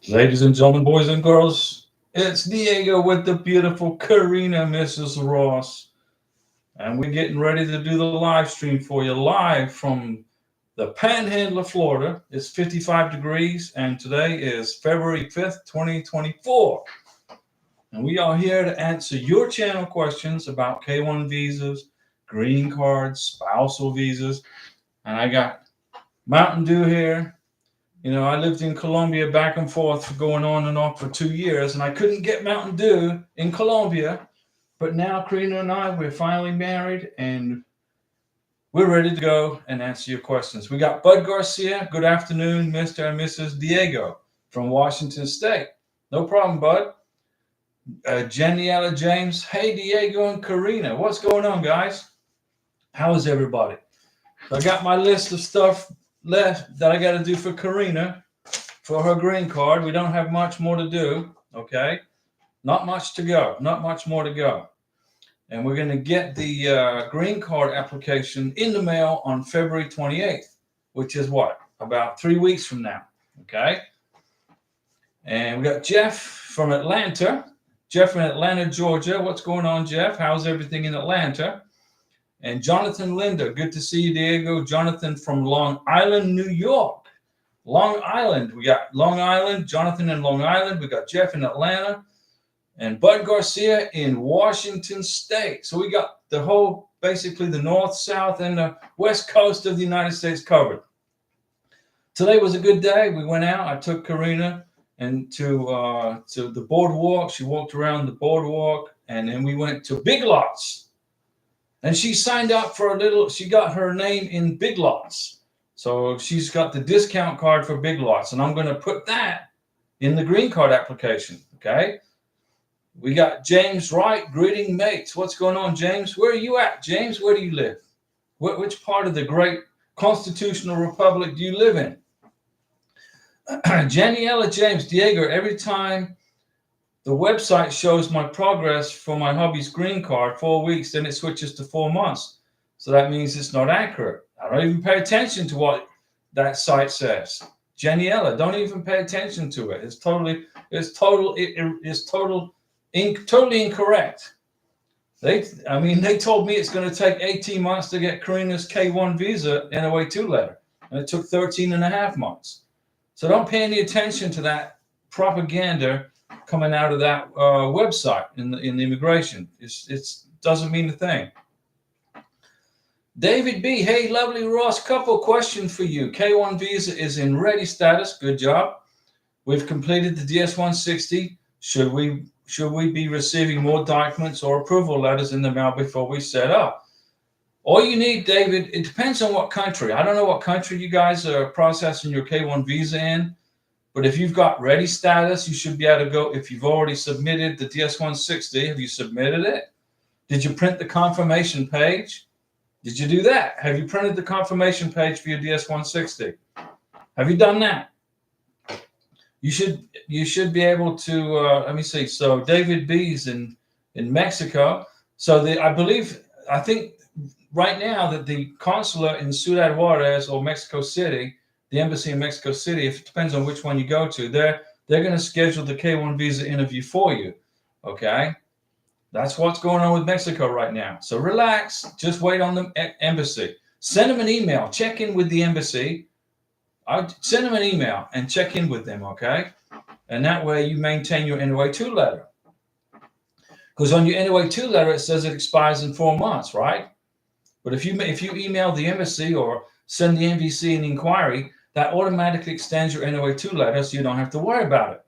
Ladies and gentlemen, boys and girls, it's Diego with the beautiful Karina, Mrs. Ross. And we're getting ready to do the live stream for you live from the Panhandle of Florida. It's 55 degrees, and today is February 5th, 2024. And we are here to answer your channel questions about K-1 visas, green cards, spousal visas. And I got Mountain Dew here. You know, I lived in Colombia back and forth for going on and off for 2 years, and I couldn't get Mountain Dew in Colombia. But now, Karina and I, we're finally married, and we're ready to go and answer your questions. We got Bud Garcia. Good afternoon, Mr. and Mrs. Diego from Washington State. No problem, Bud. Jeniella James. Hey, Diego and Karina. What's going on, guys? How is everybody? So I got my list of stuff left that I got to do for Karina for her green card. We don't have much more to do, okay? Not much to go. Not much more to go. And we're going to get the green card application in the mail on February 28th, which is what? About 3 weeks from now, okay? And we got Jeff from Atlanta. Jeff in Atlanta, Georgia. What's going on, Jeff? How's everything in Atlanta? And Jonathan Linda, good to see you, Diego. Jonathan from Long Island, New York. Long Island, we got Long Island, Jonathan in Long Island. We got Jeff in Atlanta and Bud Garcia in Washington State. So we got the whole, basically the north, south, and the west coast of the United States covered. Today was a good day. We went out. I took Karina and to the boardwalk. She walked around the boardwalk, and then we went to Big Lots. And she signed up for she got her name in Big Lots. So she's got the discount card for Big Lots. And I'm going to put that in the green card application. Okay. We got James Wright, greeting mates. What's going on, James? Where are you at, James? Where do you live? Which part of the great constitutional republic do you live in? Janiella James, Diego, every time the website shows my progress for my hubby's green card, 4 weeks, then it switches to 4 months. So that means it's not accurate. I don't even pay attention to what that site says. Janiella, don't even pay attention to it. It's totally incorrect. They told me it's going to take 18 months to get Karina's K-1 visa NOA-2 letter, and it took 13 and a half months. So don't pay any attention to that propaganda coming out of that website in the immigration. It doesn't mean a thing. David B. Hey, lovely Ross, couple questions for you. K-1 visa is in ready status. Good job. We've completed the DS-160. Should we be receiving more documents or approval letters in the mail before we set up? All you need, David, it depends on what country. I don't know what country you guys are processing your K-1 visa in. But if you've got ready status, you should be able to go. If you've already submitted the DS-160, have you submitted it? Did you print the confirmation page? Did you do that? Have you printed the confirmation page for your DS-160? Have you done that? You should be able to. Let me see. So David B's in Mexico. So I think right now that the consulate in Ciudad Juarez or Mexico City, the embassy in Mexico City, if it depends on which one you go to, they're going to schedule the K-1 visa interview for you. Okay, that's what's going on with Mexico right now. So relax, just wait on the embassy. Send them an email, check in with the embassy. Send them an email and check in with them, okay? And that way you maintain your NOA-2 letter. Because on your NOA-2 letter, it says it expires in 4 months, right? But if you email the embassy or send the NVC an inquiry, that automatically extends your NOA-2 letter so you don't have to worry about it.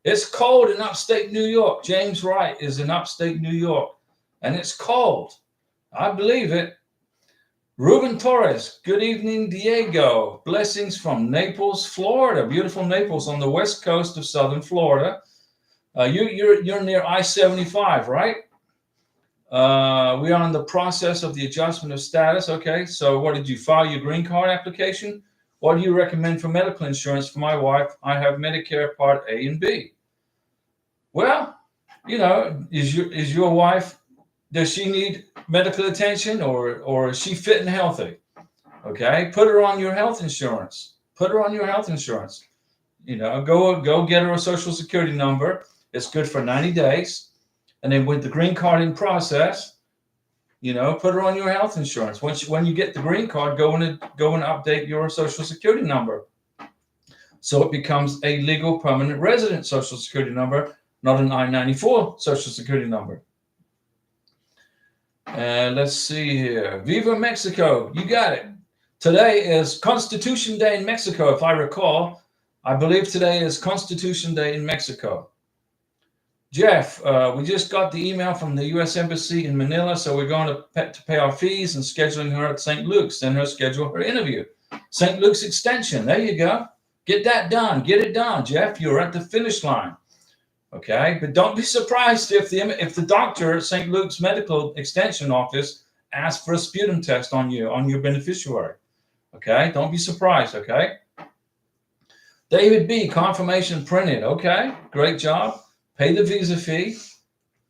It's cold in upstate New York. James Wright is in upstate New York, and it's cold. I believe it. Ruben Torres, good evening, Diego. Blessings from Naples, Florida. Beautiful Naples on the west coast of southern Florida. You're near I-75, right? We are in the process of the adjustment of status. Okay, so what did you file your green card application? What do you recommend for medical insurance for my wife? I have Medicare Part A and B. Well, you know, is your wife, does she need medical attention or is she fit and healthy? Okay, put her on your health insurance. Put her on your health insurance. Go get her a social security number. It's good for 90 days. And then with the green card in process, put her on your health insurance. When you get the green card, go and update your social security number. So it becomes a legal permanent resident social security number, not an I-94 social security number. And let's see here. Viva Mexico. You got it. Today is Constitution Day in Mexico, if I recall. I believe today is Constitution Day in Mexico. Jeff, we just got the email from the U.S. Embassy in Manila, so we're going to pay our fees and scheduling her at St. Luke's. Then schedule her interview. St. Luke's Extension. There you go. Get that done. Get it done, Jeff. You're at the finish line. Okay, but don't be surprised if the doctor at St. Luke's Medical Extension Office asks for a sputum test on your beneficiary. Okay, don't be surprised. Okay, David B, confirmation printed. Okay, great job. Pay the visa fee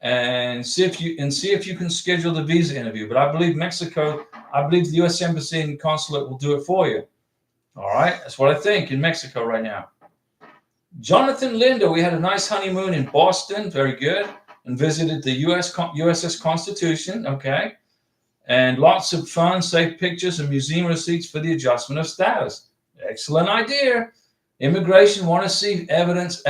and see if you can schedule the visa interview. But I believe the U.S. Embassy and Consulate will do it for you. All right, that's what I think in Mexico right now. Jonathan Linda, we had a nice honeymoon in Boston, very good, and visited the USS Constitution, okay, and lots of fun, safe pictures and museum receipts for the adjustment of status. Excellent idea. Immigration want to see evidence.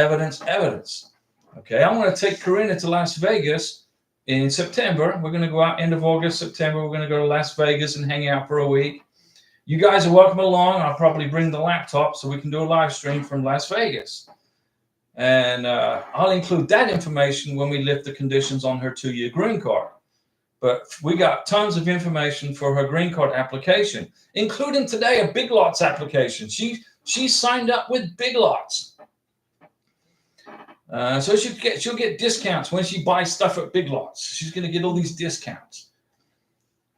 Okay, I want to take Karina to Las Vegas in September. We're going to go out end of August, September. We're going to go to Las Vegas and hang out for a week. You guys are welcome along. I'll probably bring the laptop so we can do a live stream from Las Vegas. And I'll include that information when we lift the conditions on her 2-year green card. But we got tons of information for her green card application, including today a Big Lots application. She signed up with Big Lots. So she'll get discounts when she buys stuff at Big Lots. She's going to get all these discounts.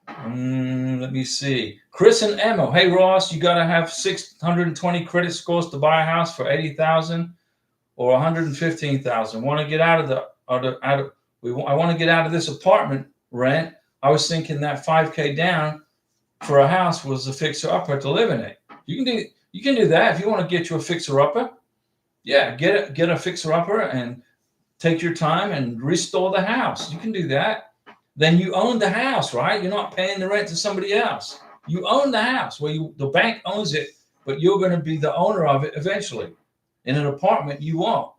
Let me see. Chris and Emma. Hey, Ross, you got to have 620 credit scores to buy a house for $80,000 or $115,000. Want to get out of I want to get out of this apartment rent. I was thinking that $5,000 down for a house was a fixer-upper to live in it. You can do that if you want to get you a fixer-upper. Yeah, get a fixer-upper and take your time and restore the house. You can do that. Then you own the house, right? You're not paying the rent to somebody else. You own the house. The bank owns it, but you're going to be the owner of it eventually. In an apartment you own.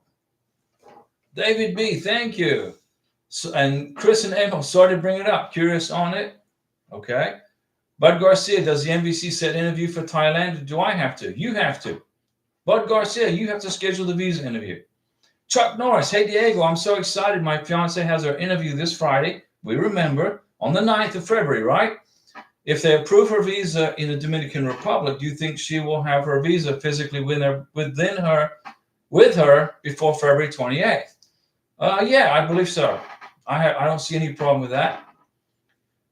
David B, thank you. So, and Chris and Emma started bringing it up. Curious on it? Okay. Bud Garcia, does the NVC set interview for Thailand? Or do I have to? You have to. Bud Garcia, you have to schedule the visa interview. Chuck Norris, hey Diego, I'm so excited. My fiance has her interview this Friday. We remember on the 9th of February, right? If they approve her visa in the Dominican Republic, do you think she will have her visa physically with her before February 28th? Yeah, I believe so. I don't see any problem with that.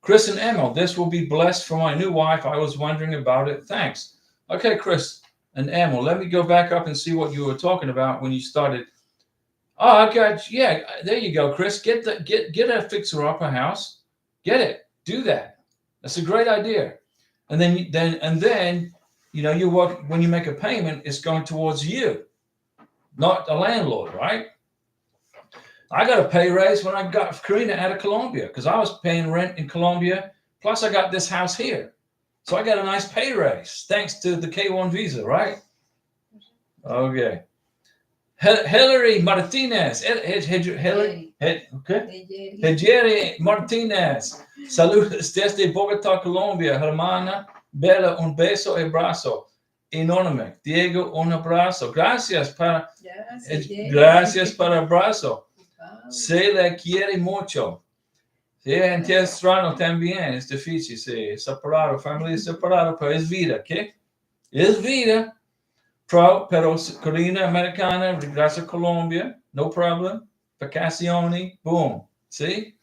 Chris and Emma, this will be blessed for my new wife. I was wondering about it. Thanks. Okay, Chris and Emma, let me go back up and see what you were talking about when you started. Oh, I got you. Yeah, there you go, Chris. Get a fixer-upper house. Get it. Do that. That's a great idea. And then you work when you make a payment, it's going towards you, not a landlord, right? I got a pay raise when I got Karina out of Colombia because I was paying rent in Colombia. Plus, I got this house here, so I got a nice pay raise thanks to the K1 visa, right? Okay. Hillary Martinez. Hillary Martinez. Saludos desde Bogotá, Colombia. Hermana Bella, un beso y abrazo enorme. Diego, un abrazo. Gracias para abrazo. Se le quiere mucho. Sí, en Testrano también es difícil, sí, separado, familia separada, pero es vida, ¿qué? Es vida. Pero Karina Americana, gracias Colombia, no problem. Vacazioni, boom. See?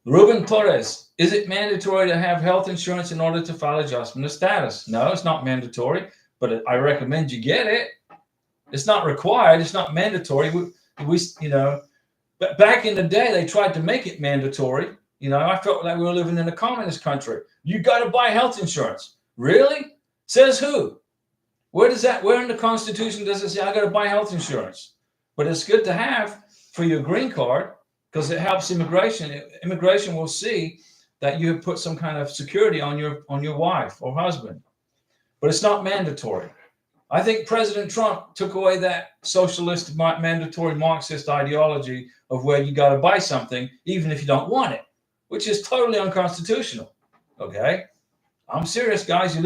Ruben Torres, is it mandatory to have health insurance in order to file adjustment of status? No, it's not mandatory, but I recommend you get it. It's not required. It's not mandatory. But back in the day, they tried to make it mandatory. I felt like we were living in a communist country. You got to buy health insurance. Really? Says who? Where in the Constitution does it say I got to buy health insurance? But it's good to have for your green card because it helps immigration. Immigration will see that you have put some kind of security on your wife or husband, but it's not mandatory. I think President Trump took away that socialist, mandatory Marxist ideology of where you got to buy something even if you don't want it, which is totally unconstitutional. Okay, I'm serious, guys.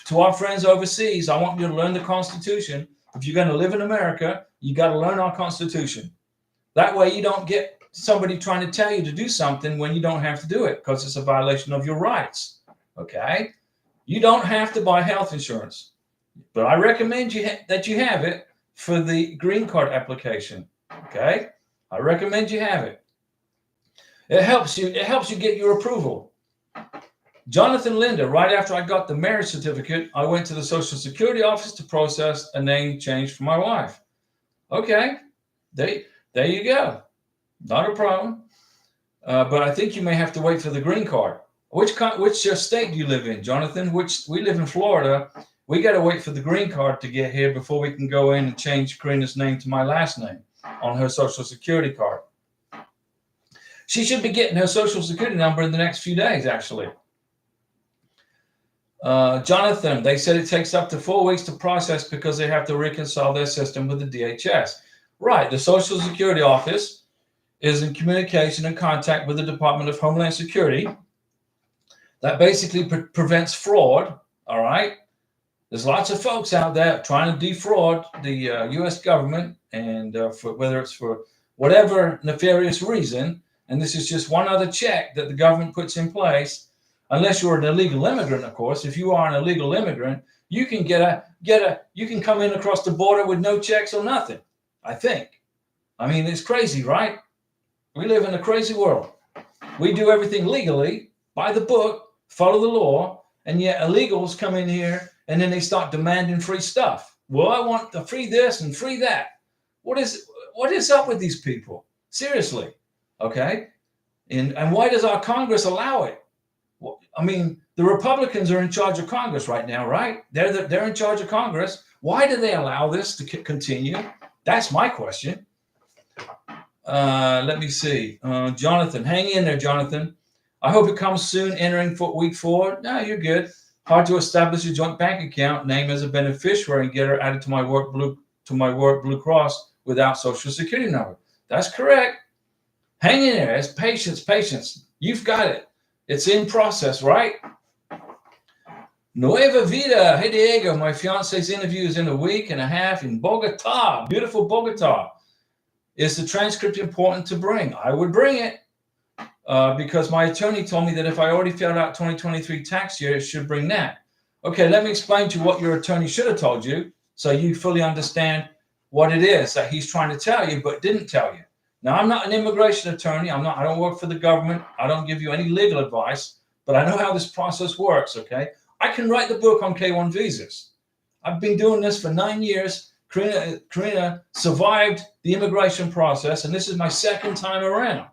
To our friends overseas, I want you to learn the Constitution. If you're going to live in America, you got to learn our Constitution. That way you don't get somebody trying to tell you to do something when you don't have to do it because it's a violation of your rights. Okay? You don't have to buy health insurance, but I recommend that you have it for the green card application. Okay? I recommend you have it. It helps you get your approval. Jonathan Linda, right after I got the marriage certificate, I went to the Social Security office to process a name change for my wife. Okay, there you go. Not a problem. But I think you may have to wait for the green card. Which state do you live in, Jonathan? We live in Florida. We got to wait for the green card to get here before we can go in and change Karina's name to my last name on her Social Security card. She should be getting her Social Security number in the next few days, actually. Jonathan, they said it takes up to 4 weeks to process because they have to reconcile their system with the DHS. Right. The Social Security office is in communication and contact with the Department of Homeland Security. That basically prevents fraud. All right. There's lots of folks out there trying to defraud the U.S. government, and whether it's for whatever nefarious reason. And this is just one other check that the government puts in place. Unless you're an illegal immigrant, of course. If you are an illegal immigrant, you can you can come in across the border with no checks or nothing, I think. I mean, it's crazy, right? We live in a crazy world. We do everything legally, by the book, follow the law, and yet illegals come in here and then they start demanding free stuff. Well, I want the free this and free that. What is up with these people? Seriously, okay? And why does our Congress allow it? I mean, the Republicans are in charge of Congress right now, right? They're in charge of Congress. Why do they allow this to continue? That's my question. Let me see. Jonathan, hang in there, Jonathan. I hope it comes soon, entering for week 4. No, you're good. Hard to establish a joint bank account, name as a beneficiary, and get her added to my work Blue Cross without Social Security number. That's correct. Hang in there. It's patience. You've got it. It's in process, right? Nueva Vida. Hey, Diego, my fiance's interview is in a week and a half in Bogota. Beautiful Bogota. Is the transcript important to bring? I would bring it because my attorney told me that if I already filled out 2023 tax year, it should bring that. Okay, let me explain to you what your attorney should have told you so you fully understand what it is that he's trying to tell you but didn't tell you. Now, I'm not an immigration attorney. I don't work for the government. I don't give you any legal advice, but I know how this process works, okay? I can write the book on K-1 visas. I've been doing this for 9 years. Karina survived the immigration process, and this is my second time around.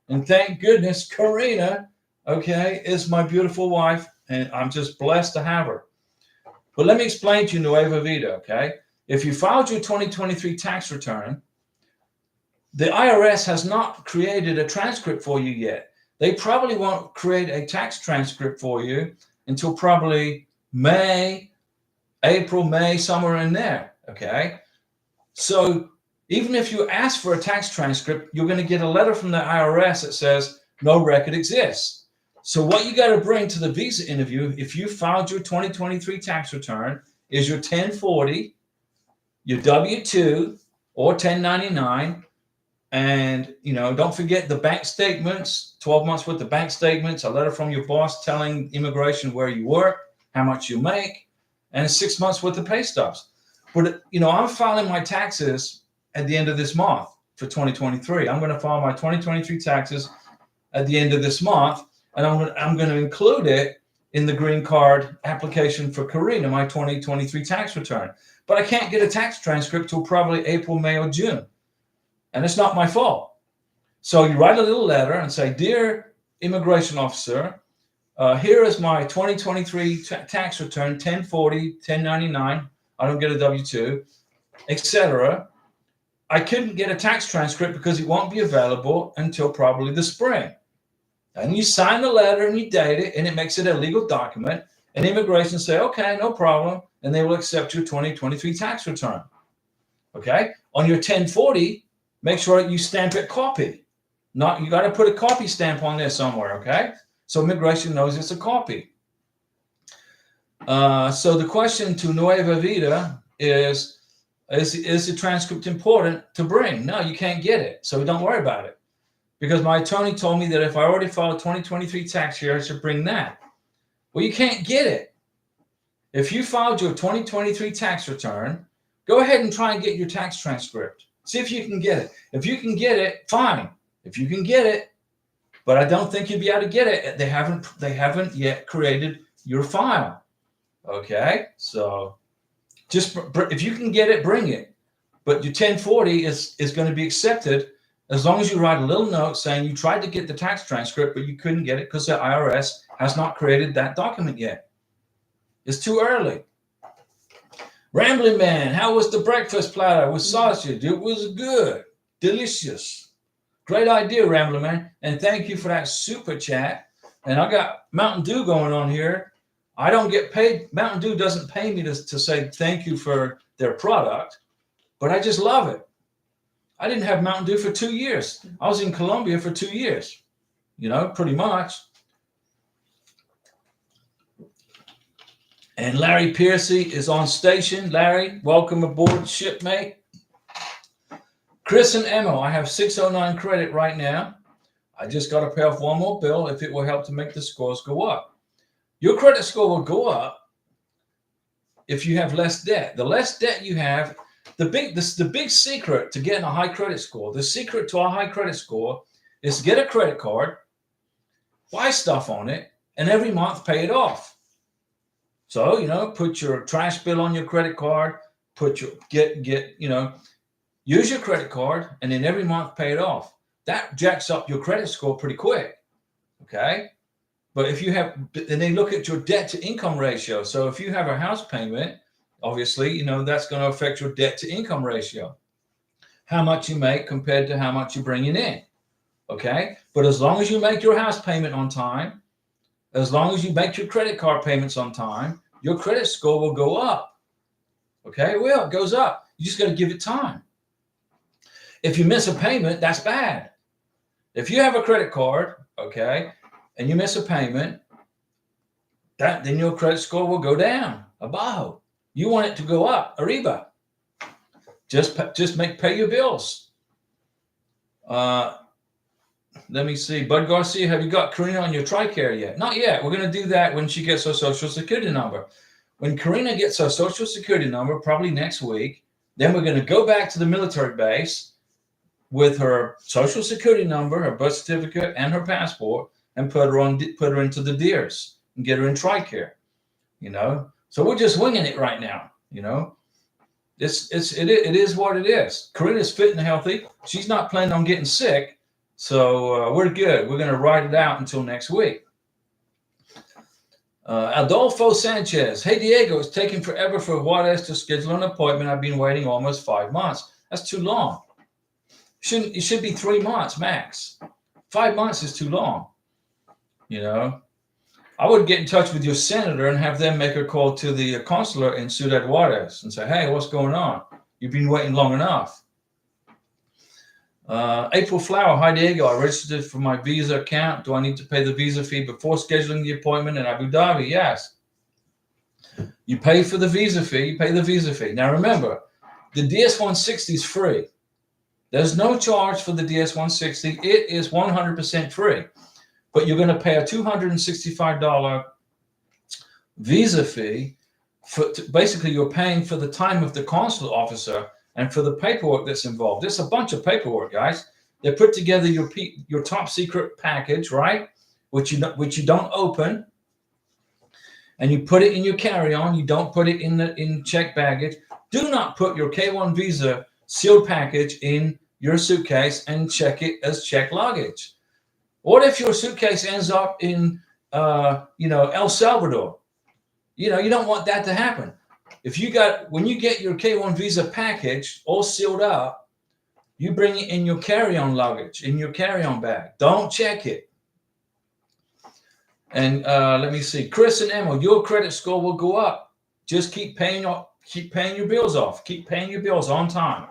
And thank goodness Karina, okay, is my beautiful wife, and I'm just blessed to have her. But let me explain to you Nueva Vida, okay? If you filed your 2023 tax return, the IRS has not created a transcript for you yet. They probably won't create a tax transcript for you until probably April, May, somewhere in there, okay? So even if you ask for a tax transcript, you're going to get a letter from the IRS that says no record exists. So what you got to bring to the visa interview, if you filed your 2023 tax return, is your 1040, your W-2 or 1099, and, don't forget the bank statements, 12 months worth of bank statements, a letter from your boss telling immigration where you work, how much you make, and 6 months worth of pay stubs. But, I'm filing my taxes at the end of this month for 2023. I'm going to file my 2023 taxes at the end of this month, and I'm going to include it in the green card application for Karina, my 2023 tax return. But I can't get a tax transcript till probably April, May, or June. And it's not my fault. So you write a little letter and say, Dear immigration officer, here is my 2023 tax return, 1040, 1099. I don't get a W-2, etc. I couldn't get a tax transcript because it won't be available until probably the spring. And you sign the letter and you date it, and it makes it a legal document. And immigration say, okay, no problem, and they will accept your 2023 tax return. Okay, on your 1040, make sure you stamp it copy. Not, you got to put a copy stamp on there somewhere. Okay, so immigration knows it's a copy. So the question to Nueva Vida is the transcript important to bring? No, you can't get it, so don't worry about it. Because my attorney told me that if I already filed 2023 tax year, I should bring that. Well, you can't get it. If you filed your 2023 tax return, go ahead and try and get your tax transcript. See if you can get it. If you can get it, fine. If you can get it, but I don't think you'll be able to get it. They haven't yet created your file. Okay, so just if you can get it, bring it. But your 1040 is going to be accepted as long as you write a little note saying you tried to get the tax transcript, but you couldn't get it because the IRS has not created that document yet. It's too early. Rambling Man, how was the breakfast platter with sausage? It was good. Delicious. Great idea, Rambling Man. And thank you for that super chat. And I got Mountain Dew going on here. I don't get paid. Mountain Dew doesn't pay me to say thank you for their product, but I just love it. I didn't have Mountain Dew for 2 years. I was in Colombia for 2 years, pretty much. And Larry Piercy is on station. Larry, welcome aboard, shipmate. Chris and Emma, I have 609 credit right now. I just got to pay off one more bill if it will help to make the scores go up. Your credit score will go up if you have less debt. The less debt you have, the big secret to getting a high credit score, the secret to a high credit score is to get a credit card, buy stuff on it, and every month pay it off. So, put your trash bill on your credit card, use your credit card, and then every month pay it off. That jacks up your credit score pretty quick. Okay. But if you have, and they look at your debt to income ratio. So if you have a house payment, obviously, that's going to affect your debt to income ratio. How much you make compared to how much you're bringing in. Okay. But as long as you make your house payment on time, as long as you make your credit card payments on time, your credit score will go up. Okay. Well, it goes up. You just got to give it time. If you miss a payment, that's bad. If you have a credit card, okay, and you miss a payment, then your credit score will go down. Abajo. You want it to go up. Arriba. Just pay your bills. Let me see. Bud Garcia, have you got Karina on your TRICARE yet? Not yet. We're going to do that when she gets her Social Security number. When Karina gets her Social Security number, probably next week, then we're going to go back to the military base with her Social Security number, her birth certificate, and her passport, and put her into the DEERS and get her in TRICARE. So we're just winging it right now. It is what it is. Karina's fit and healthy. She's not planning on getting sick, so we're good. We're going to ride it out until next week. Adolfo Sanchez, hey Diego, it's taking forever for Juarez to schedule an appointment. I've been waiting almost 5 months. That's too long. It should be 3 months max. 5 months is too long. I would get in touch with your senator and have them make a call to the consulate in Ciudad Juarez and say, hey, what's going on? You've been waiting long enough. April Flower, hi Diego, I registered for my visa account. Do I need to pay the visa fee before scheduling the appointment in Abu Dhabi? Yes. You pay for the visa fee, you pay the visa fee. Now remember, the DS-160 is free. There's no charge for the DS-160. It is 100% free. But you're going to pay a $265 visa fee. Basically, you're paying for the time of the consular officer and for the paperwork that's involved. There's a bunch of paperwork, guys. They put together your top secret package, right? Which you don't open, and you put it in your carry-on. You don't put it in checked baggage. Do not put your K-1 visa sealed package in your suitcase and check it as checked luggage. What if your suitcase ends up in El Salvador? You don't want that to happen. when you get your K1 visa package all sealed up, you bring it in your carry-on luggage, in your carry-on bag. Don't check it. And let me see, Chris and Emma, your credit score will go up. Just keep paying your bills off. Keep paying your bills on time.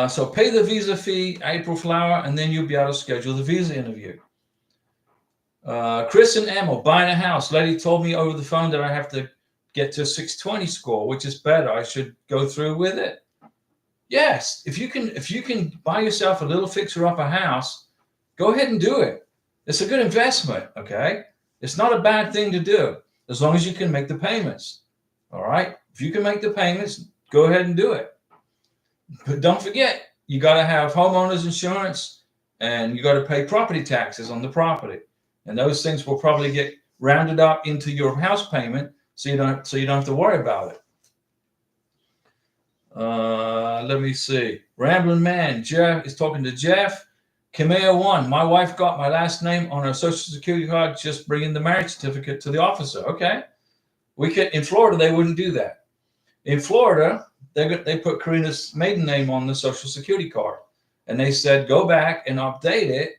So pay the visa fee, April Flower, and then you'll be able to schedule the visa interview. Chris and Emma, buying a house. Lady told me over the phone that I have to get to a 620 score, which is better. I should go through with it. Yes, if you can buy yourself a little fixer-upper house, go ahead and do it. It's a good investment, okay? It's not a bad thing to do as long as you can make the payments. All right? If you can make the payments, go ahead and do it. But don't forget, you got to have homeowners insurance and you got to pay property taxes on the property. And those things will probably get rounded up into your house payment, so you don't have to worry about it. Let me see. Rambling Man, Jeff is talking to Jeff. Kamea 1, my wife got my last name on her social security card, just bringing the marriage certificate to the officer. Okay. In Florida, they wouldn't do that. In Florida, they put Karina's maiden name on the social security card. And they said, go back and update it.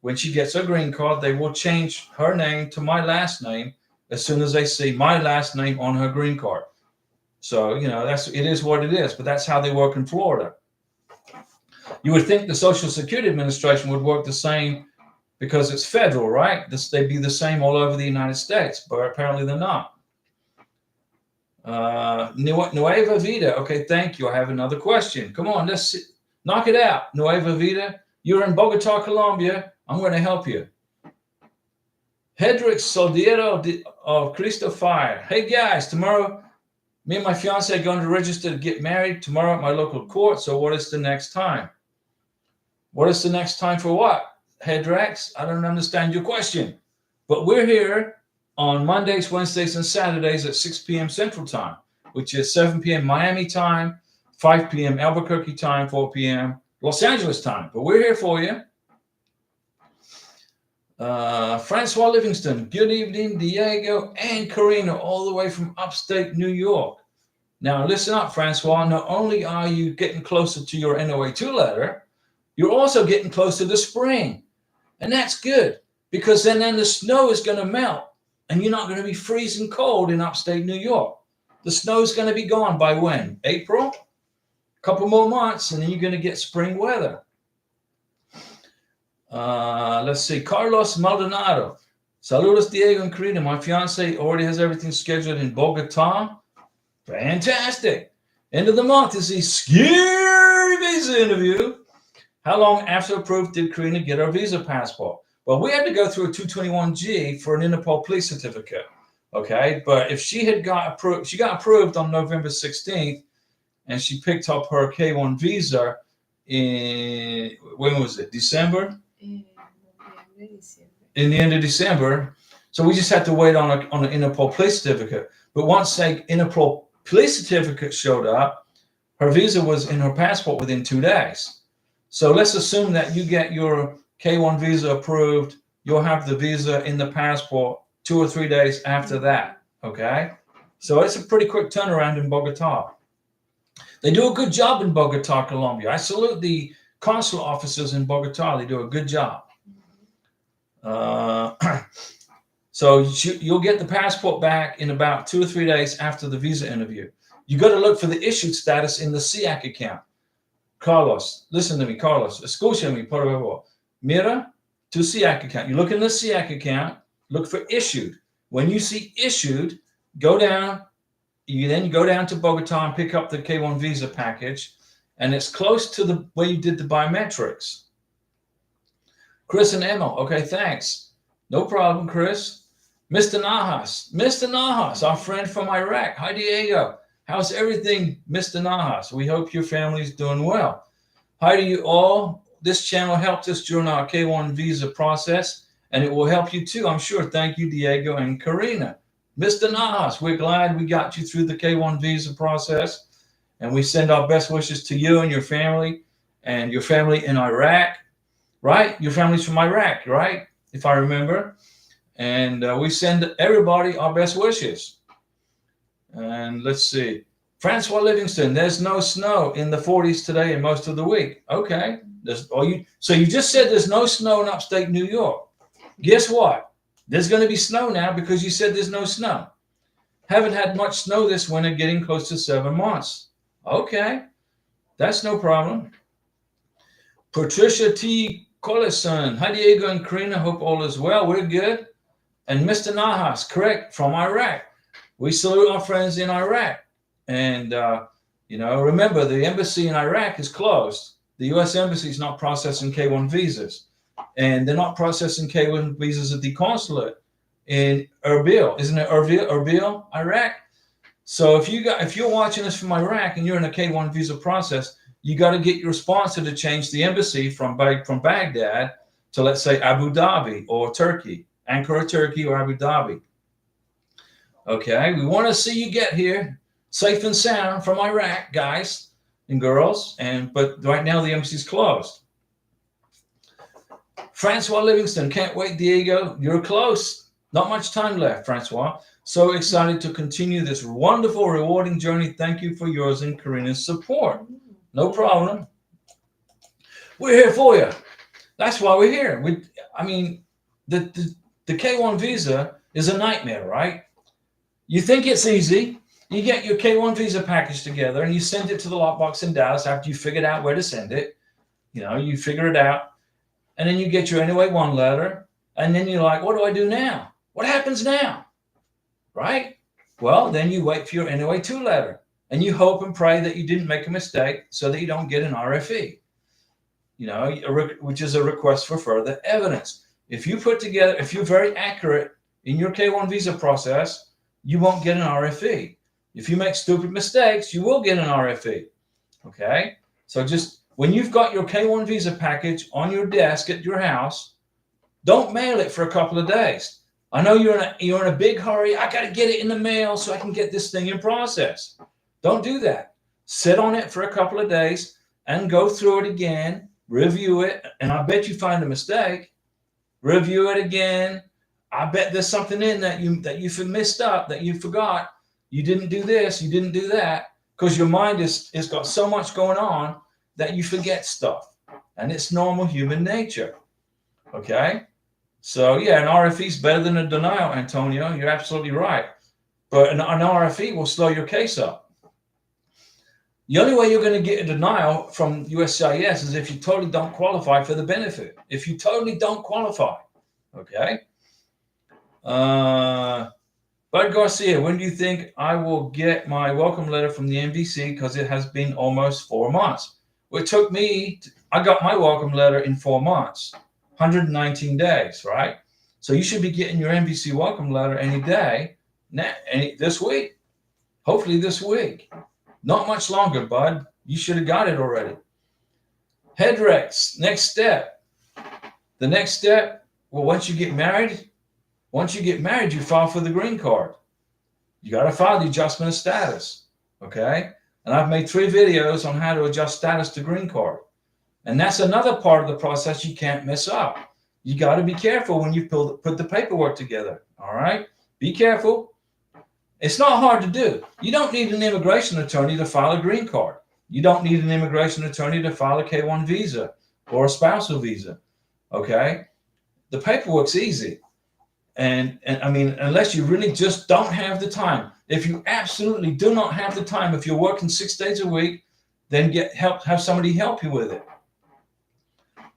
When she gets her green card, they will change her name to my last name as soon as they see my last name on her green card. So, it is what it is, but that's how they work in Florida. You would think the Social Security Administration would work the same because it's federal, right? They'd be the same all over the United States, but apparently they're not. Nueva Vida. Okay, thank you. I have another question. Come on, let's knock it out. Nueva Vida, you're in Bogota, Colombia. I'm going to help you. Hedrick Soldiero of Cristo Fire. Hey guys, tomorrow me and my fiance are going to register to get married tomorrow at my local court. So what is the next time? What is the next time for what? Hedrex, I don't understand your question. But we're here on Mondays, Wednesdays, and Saturdays at 6 p.m. Central Time, which is 7 p.m. Miami time, 5 p.m. Albuquerque time, 4 p.m. Los Angeles time. But we're here for you. Francois Livingston, good evening, Diego and Karina, all the way from upstate New York. Now, listen up, Francois. Not only are you getting closer to your NOA2 letter, you're also getting closer to spring. And that's good because then the snow is going to melt and you're not going to be freezing cold in upstate New York. The snow is going to be gone by when? April? A couple more months and then you're going to get spring weather. Let's see. Carlos Maldonado. Saludos, Diego and Karina. My fiance already has everything scheduled in Bogota. Fantastic. End of the month is the scary visa interview. How long after approved did Karina get her visa passport? Well, we had to go through a 221G for an Interpol police certificate. Okay. But if she got approved on November 16th and she picked up her K1 visa in, when was it? December? In the end of December. So we just had to wait on an Interpol police certificate. But once the Interpol police certificate showed up, her visa was in her passport within 2 days. So let's assume that you get your K1 visa approved. You'll have the visa in the passport 2 or 3 days after that. Okay. So it's a pretty quick turnaround in Bogota. They do a good job in Bogota, Colombia. I salute the consular officers in Bogota. They do a good job. So you'll get the passport back in about 2 or 3 days after the visa interview. You got to look for the issued status in the SIAC account. Carlos, listen to me, Carlos. Escúchame, por favor. Mira tu SIAC account. You look in the SIAC account, look for issued. When you see issued, go down. You then go down to Bogota and pick up the K1 visa package, and it's close to the where you did the biometrics. Chris and Emma, okay, thanks. No problem, Chris. Mr. Najas, our friend from Iraq. Hi, Diego. How's everything, Mr. Najas? We hope your family is doing well. Hi to you all. This channel helped us during our K1 visa process, and it will help you too, I'm sure. Thank you, Diego and Karina. Mr. Najas, we're glad we got you through the K1 visa process, and we send our best wishes to you and your family in Iraq, right? Your family's from Iraq, right? If I remember. And we send everybody our best wishes. And let's see. Francois Livingston, there's no snow in the 40s today and most of the week. Okay. So you just said there's no snow in upstate New York. Guess what? There's going to be snow now because you said there's no snow. Haven't had much snow this winter, getting close to 7 months. Okay. That's no problem. Patricia T. Collison. Hi, Diego and Karina. Hope all is well. We're good. And Mr. Nahas, correct, from Iraq. We salute our friends in Iraq. And, remember, the embassy in Iraq is closed. The U.S. embassy is not processing K-1 visas. And they're not processing K-1 visas at the consulate in Erbil. Isn't it Erbil, Iraq? So if you're watching this from Iraq and you're in a K-1 visa process, you got to get your sponsor to change the embassy from Baghdad to, let's say, Abu Dhabi or Turkey, Ankara, Turkey, or Abu Dhabi. Okay, we want to see you get here safe and sound from Iraq, guys and girls. But right now the embassy's closed. Francois Livingston, can't wait, Diego. You're close. Not much time left, Francois. So excited to continue this wonderful, rewarding journey. Thank you for yours and Karina's support. No problem. We're here for you. That's why we're here. The K-1 visa is a nightmare, right? You think it's easy. You get your K-1 visa package together and you send it to the lockbox in Dallas after you figured out where to send it. You figure it out. And then you get your NOA 1 letter. And then you're like, what do I do now? What happens now? Right? Well, then you wait for your NOA 2 letter. And you hope and pray that you didn't make a mistake so that you don't get an RFE, which is a request for further evidence. If you're very accurate in your K-1 visa process, you won't get an RFE. If you make stupid mistakes, you will get an RFE. Okay? So just when you've got your K-1 visa package on your desk at your house, don't mail it for a couple of days. I know you're in a big hurry. I got to get it in the mail so I can get this thing in process. Don't do that. Sit on it for a couple of days and go through it again, review it, and I bet you find a mistake. Review it again. I bet there's something in that you messed up, that you forgot. You didn't do this, you didn't do that, because your mind is got so much going on that you forget stuff. And it's normal human nature. Okay? So yeah, an RFE is better than a denial, Antonio. You're absolutely right. But an RFE will slow your case up. The only way you're going to get a denial from USCIS is if you totally don't qualify for the benefit. If you totally don't qualify. Okay? Bud Garcia, when do you think I will get my welcome letter from the NBC? Because it has been almost 4 months. Well, it took me, I got my welcome letter in 4 months, 119 days, right? So you should be getting your NBC welcome letter any day, this week. Hopefully this week. Not much longer, bud. You should have got it already. Headrex, next step. The next step, well, once you get married, you file for the green card. You got to file the adjustment of status, okay? And I've made 3 videos on how to adjust status to green card. And that's another part of the process you can't mess up. You got to be careful when you put the paperwork together, all right? Be careful. It's not hard to do. You don't need an immigration attorney to file a green card. You don't need an immigration attorney to file a K-1 visa or a spousal visa, okay? The paperwork's easy. And I mean, unless you really just don't have the time. If you absolutely do not have the time, if you're working 6 days a week, then have somebody help you with it.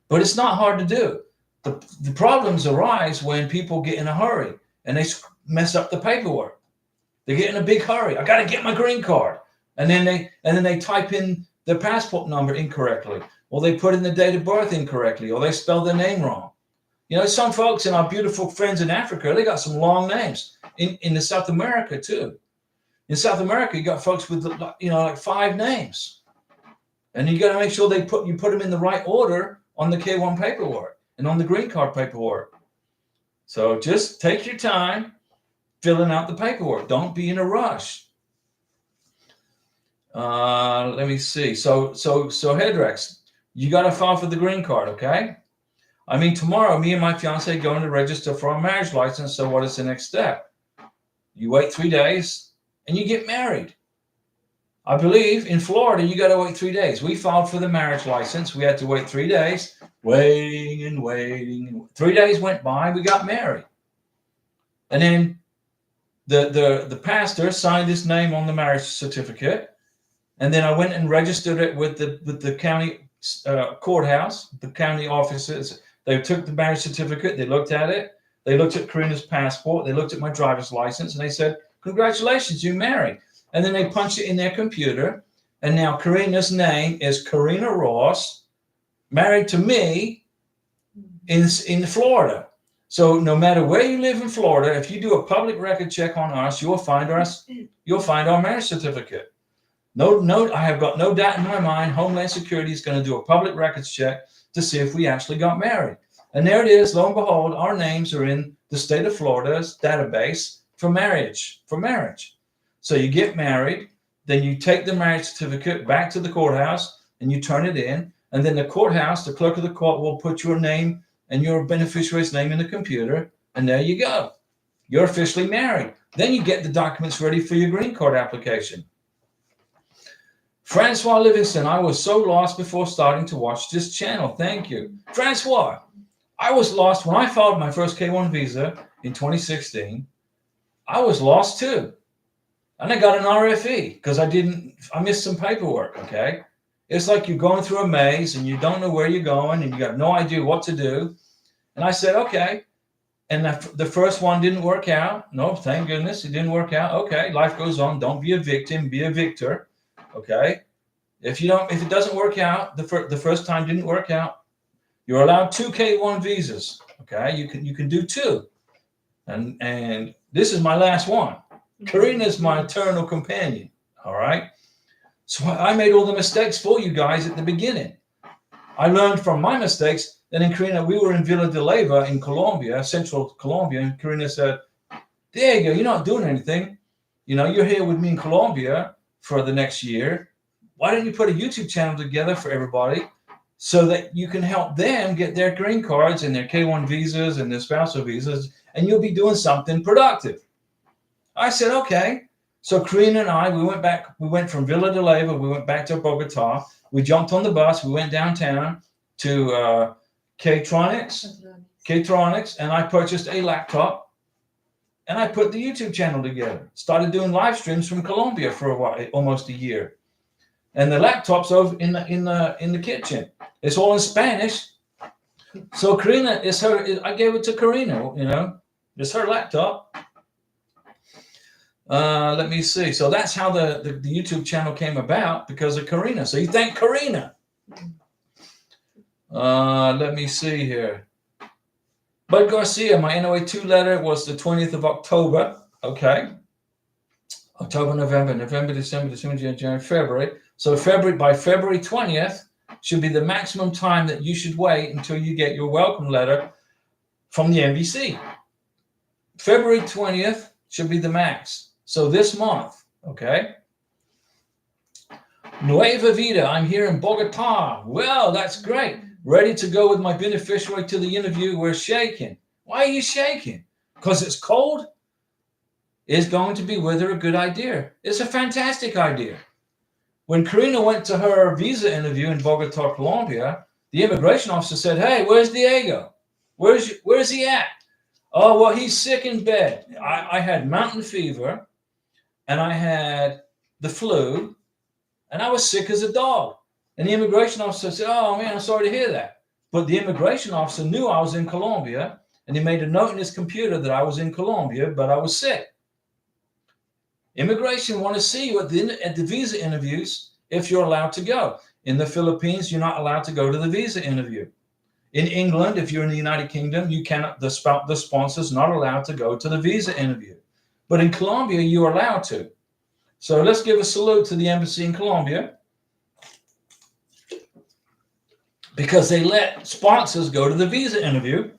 But it's not hard to do. The problems arise when people get in a hurry and they mess up the paperwork. They get in a big hurry. I got to get my green card. And then they type in their passport number incorrectly, or they put in the date of birth incorrectly, or they spell their name wrong. Some folks and our beautiful friends in Africa, they got some long names. In South America too. In South America, you got folks with like 5 names, and you got to make sure you put them in the right order on the K-1 paperwork and on the green card paperwork. So just take your time filling out the paperwork. Don't be in a rush. Let me see. So Headrex, you got to file for the green card, okay? I mean, tomorrow, me and my fiance going to register for our marriage license. So what is the next step? You wait 3 days and you get married. I believe in Florida, you got to wait 3 days. We filed for the marriage license. We had to wait 3 days, waiting and waiting. 3 days went by. We got married. And then the pastor signed his name on the marriage certificate. And then I went and registered it with the county courthouse, the county offices. They took the marriage certificate. They looked at it. They looked at Karina's passport. They looked at my driver's license. And they said, congratulations, you're married. And then they punched it in their computer. And now Karina's name is Karina Ross, married to me in Florida. So no matter where you live in Florida, if you do a public record check on us, you'll find our marriage certificate. No, I have got no doubt in my mind, Homeland Security is going to do a public records check to see if we actually got married. And there it is, lo and behold, our names are in the state of Florida's database for marriage. So you get married, then you take the marriage certificate back to the courthouse and you turn it in. And then the courthouse, the clerk of the court will put your name and your beneficiary's name in the computer. And there you go. You're officially married. Then you get the documents ready for your green card application. Francois Livingston, I was so lost before starting to watch this channel. Thank you. Francois, I was lost when I filed my first K-1 visa in 2016. I was lost too. And I got an RFE because I missed some paperwork, okay? It's like you're going through a maze and you don't know where you're going and you have no idea what to do. And I said, okay. And the first one didn't work out. No, thank goodness it didn't work out. Okay, life goes on. Don't be a victim, be a victor. Okay, if it doesn't work out, the first time didn't work out, you're allowed 2 K-1 visas. Okay, you can do 2, and this is my last one. Karina is my eternal companion. All right, so I made all the mistakes for you guys at the beginning. I learned from my mistakes. Then in Karina, we were in Villa de Leyva in Colombia, central Colombia, and Karina said, "Diego, you're not doing anything. You're here with me in Colombia for the next year. Why don't you put a YouTube channel together for everybody so that you can help them get their green cards and their K-1 visas and their spousal visas, and you'll be doing something productive." I said, okay. So Karina and I, we went from Villa de Leyva, we went back to Bogota. We jumped on the bus, we went downtown to K-Tronics, and I purchased a laptop. And I put the YouTube channel together. Started doing live streams from Colombia for a while, almost a year. And the laptop's over in the kitchen. It's all in Spanish. So Karina, I gave it to Karina. It's her laptop. Let me see. So that's how the YouTube channel came about, because of Karina. So you thank Karina. Let me see here. Bud Garcia, my NOA2 letter was the 20th of October. Okay. October, November, December, January, February. So by February 20th should be the maximum time that you should wait until you get your welcome letter from the NBC. February 20th should be the max. So this month, okay? Nueva Vida, I'm here in Bogota. Well, that's great. Ready to go with my beneficiary to the interview. We're shaking. Why are you shaking? Because it's cold? Is going to be with her a good idea? It's a fantastic idea. When Karina went to her visa interview in Bogota, Colombia, the immigration officer said, "Hey, where's Diego? Where's he at?" "Oh, well, he's sick in bed." I had mountain fever, and I had the flu, and I was sick as a dog. And the immigration officer said, "Oh, man, I'm sorry to hear that." But the immigration officer knew I was in Colombia, and he made a note in his computer that I was in Colombia, but I was sick. Immigration want to see you at the visa interviews if you're allowed to go. In the Philippines, you're not allowed to go to the visa interview. In England, if you're in the United Kingdom, you cannot. The sponsor's not allowed to go to the visa interview. But in Colombia, you're allowed to. So let's give a salute to the embassy in Colombia, because they let sponsors go to the visa interview.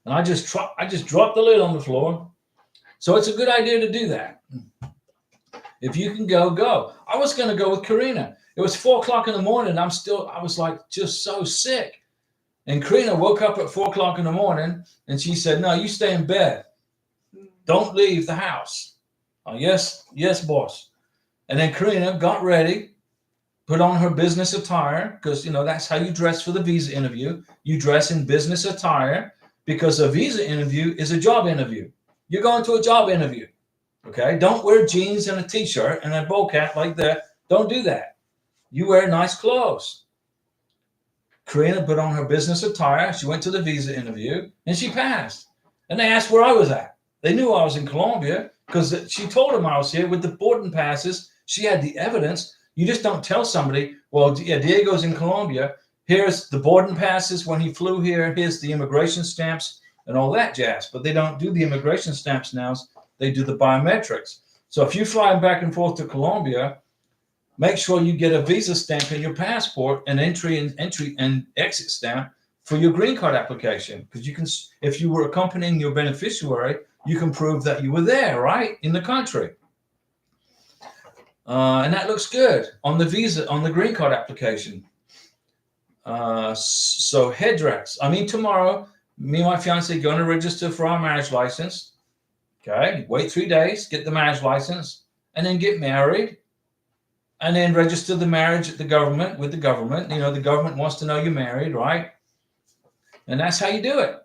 And I just dropped the lid on the floor. So it's a good idea to do that. If you can go. I was going to go with Karina. It was 4:00 in the morning. I was like just so sick. And Karina woke up at 4 o'clock in the morning and she said, no, you stay in bed. Don't leave the house. Oh, yes, yes, boss. And then Karina got ready, put on her business attire, because, you know, that's how you dress for the visa interview. You dress in business attire because a visa interview is a job interview. You're going to a job interview. Okay? Don't wear jeans and a t-shirt and a bow cap like that. Don't do that. You wear nice clothes. Karina put on her business attire. She went to the visa interview and she passed. And they asked where I was at. They knew I was in Colombia because she told them I was here with the boarding passes. She had the evidence. You just don't tell somebody, well, yeah, Diego's in Colombia. Here's the boarding passes when he flew here. Here's the immigration stamps and all that jazz. But they don't do the immigration stamps now. They do the biometrics. So if you fly back and forth to Colombia, make sure you get a visa stamp in your passport and entry and exit stamp for your green card application. Because you can, if you were accompanying your beneficiary, you can prove that you were there, right, in the country. And that looks good on the visa, on the green card application. So headdress. I mean, tomorrow, me and my fiance going to register for our marriage license. Okay, wait 3 days, get the marriage license, and then get married. And then register the marriage at the government with the government. You know, the government wants to know you're married, right? And that's how you do it.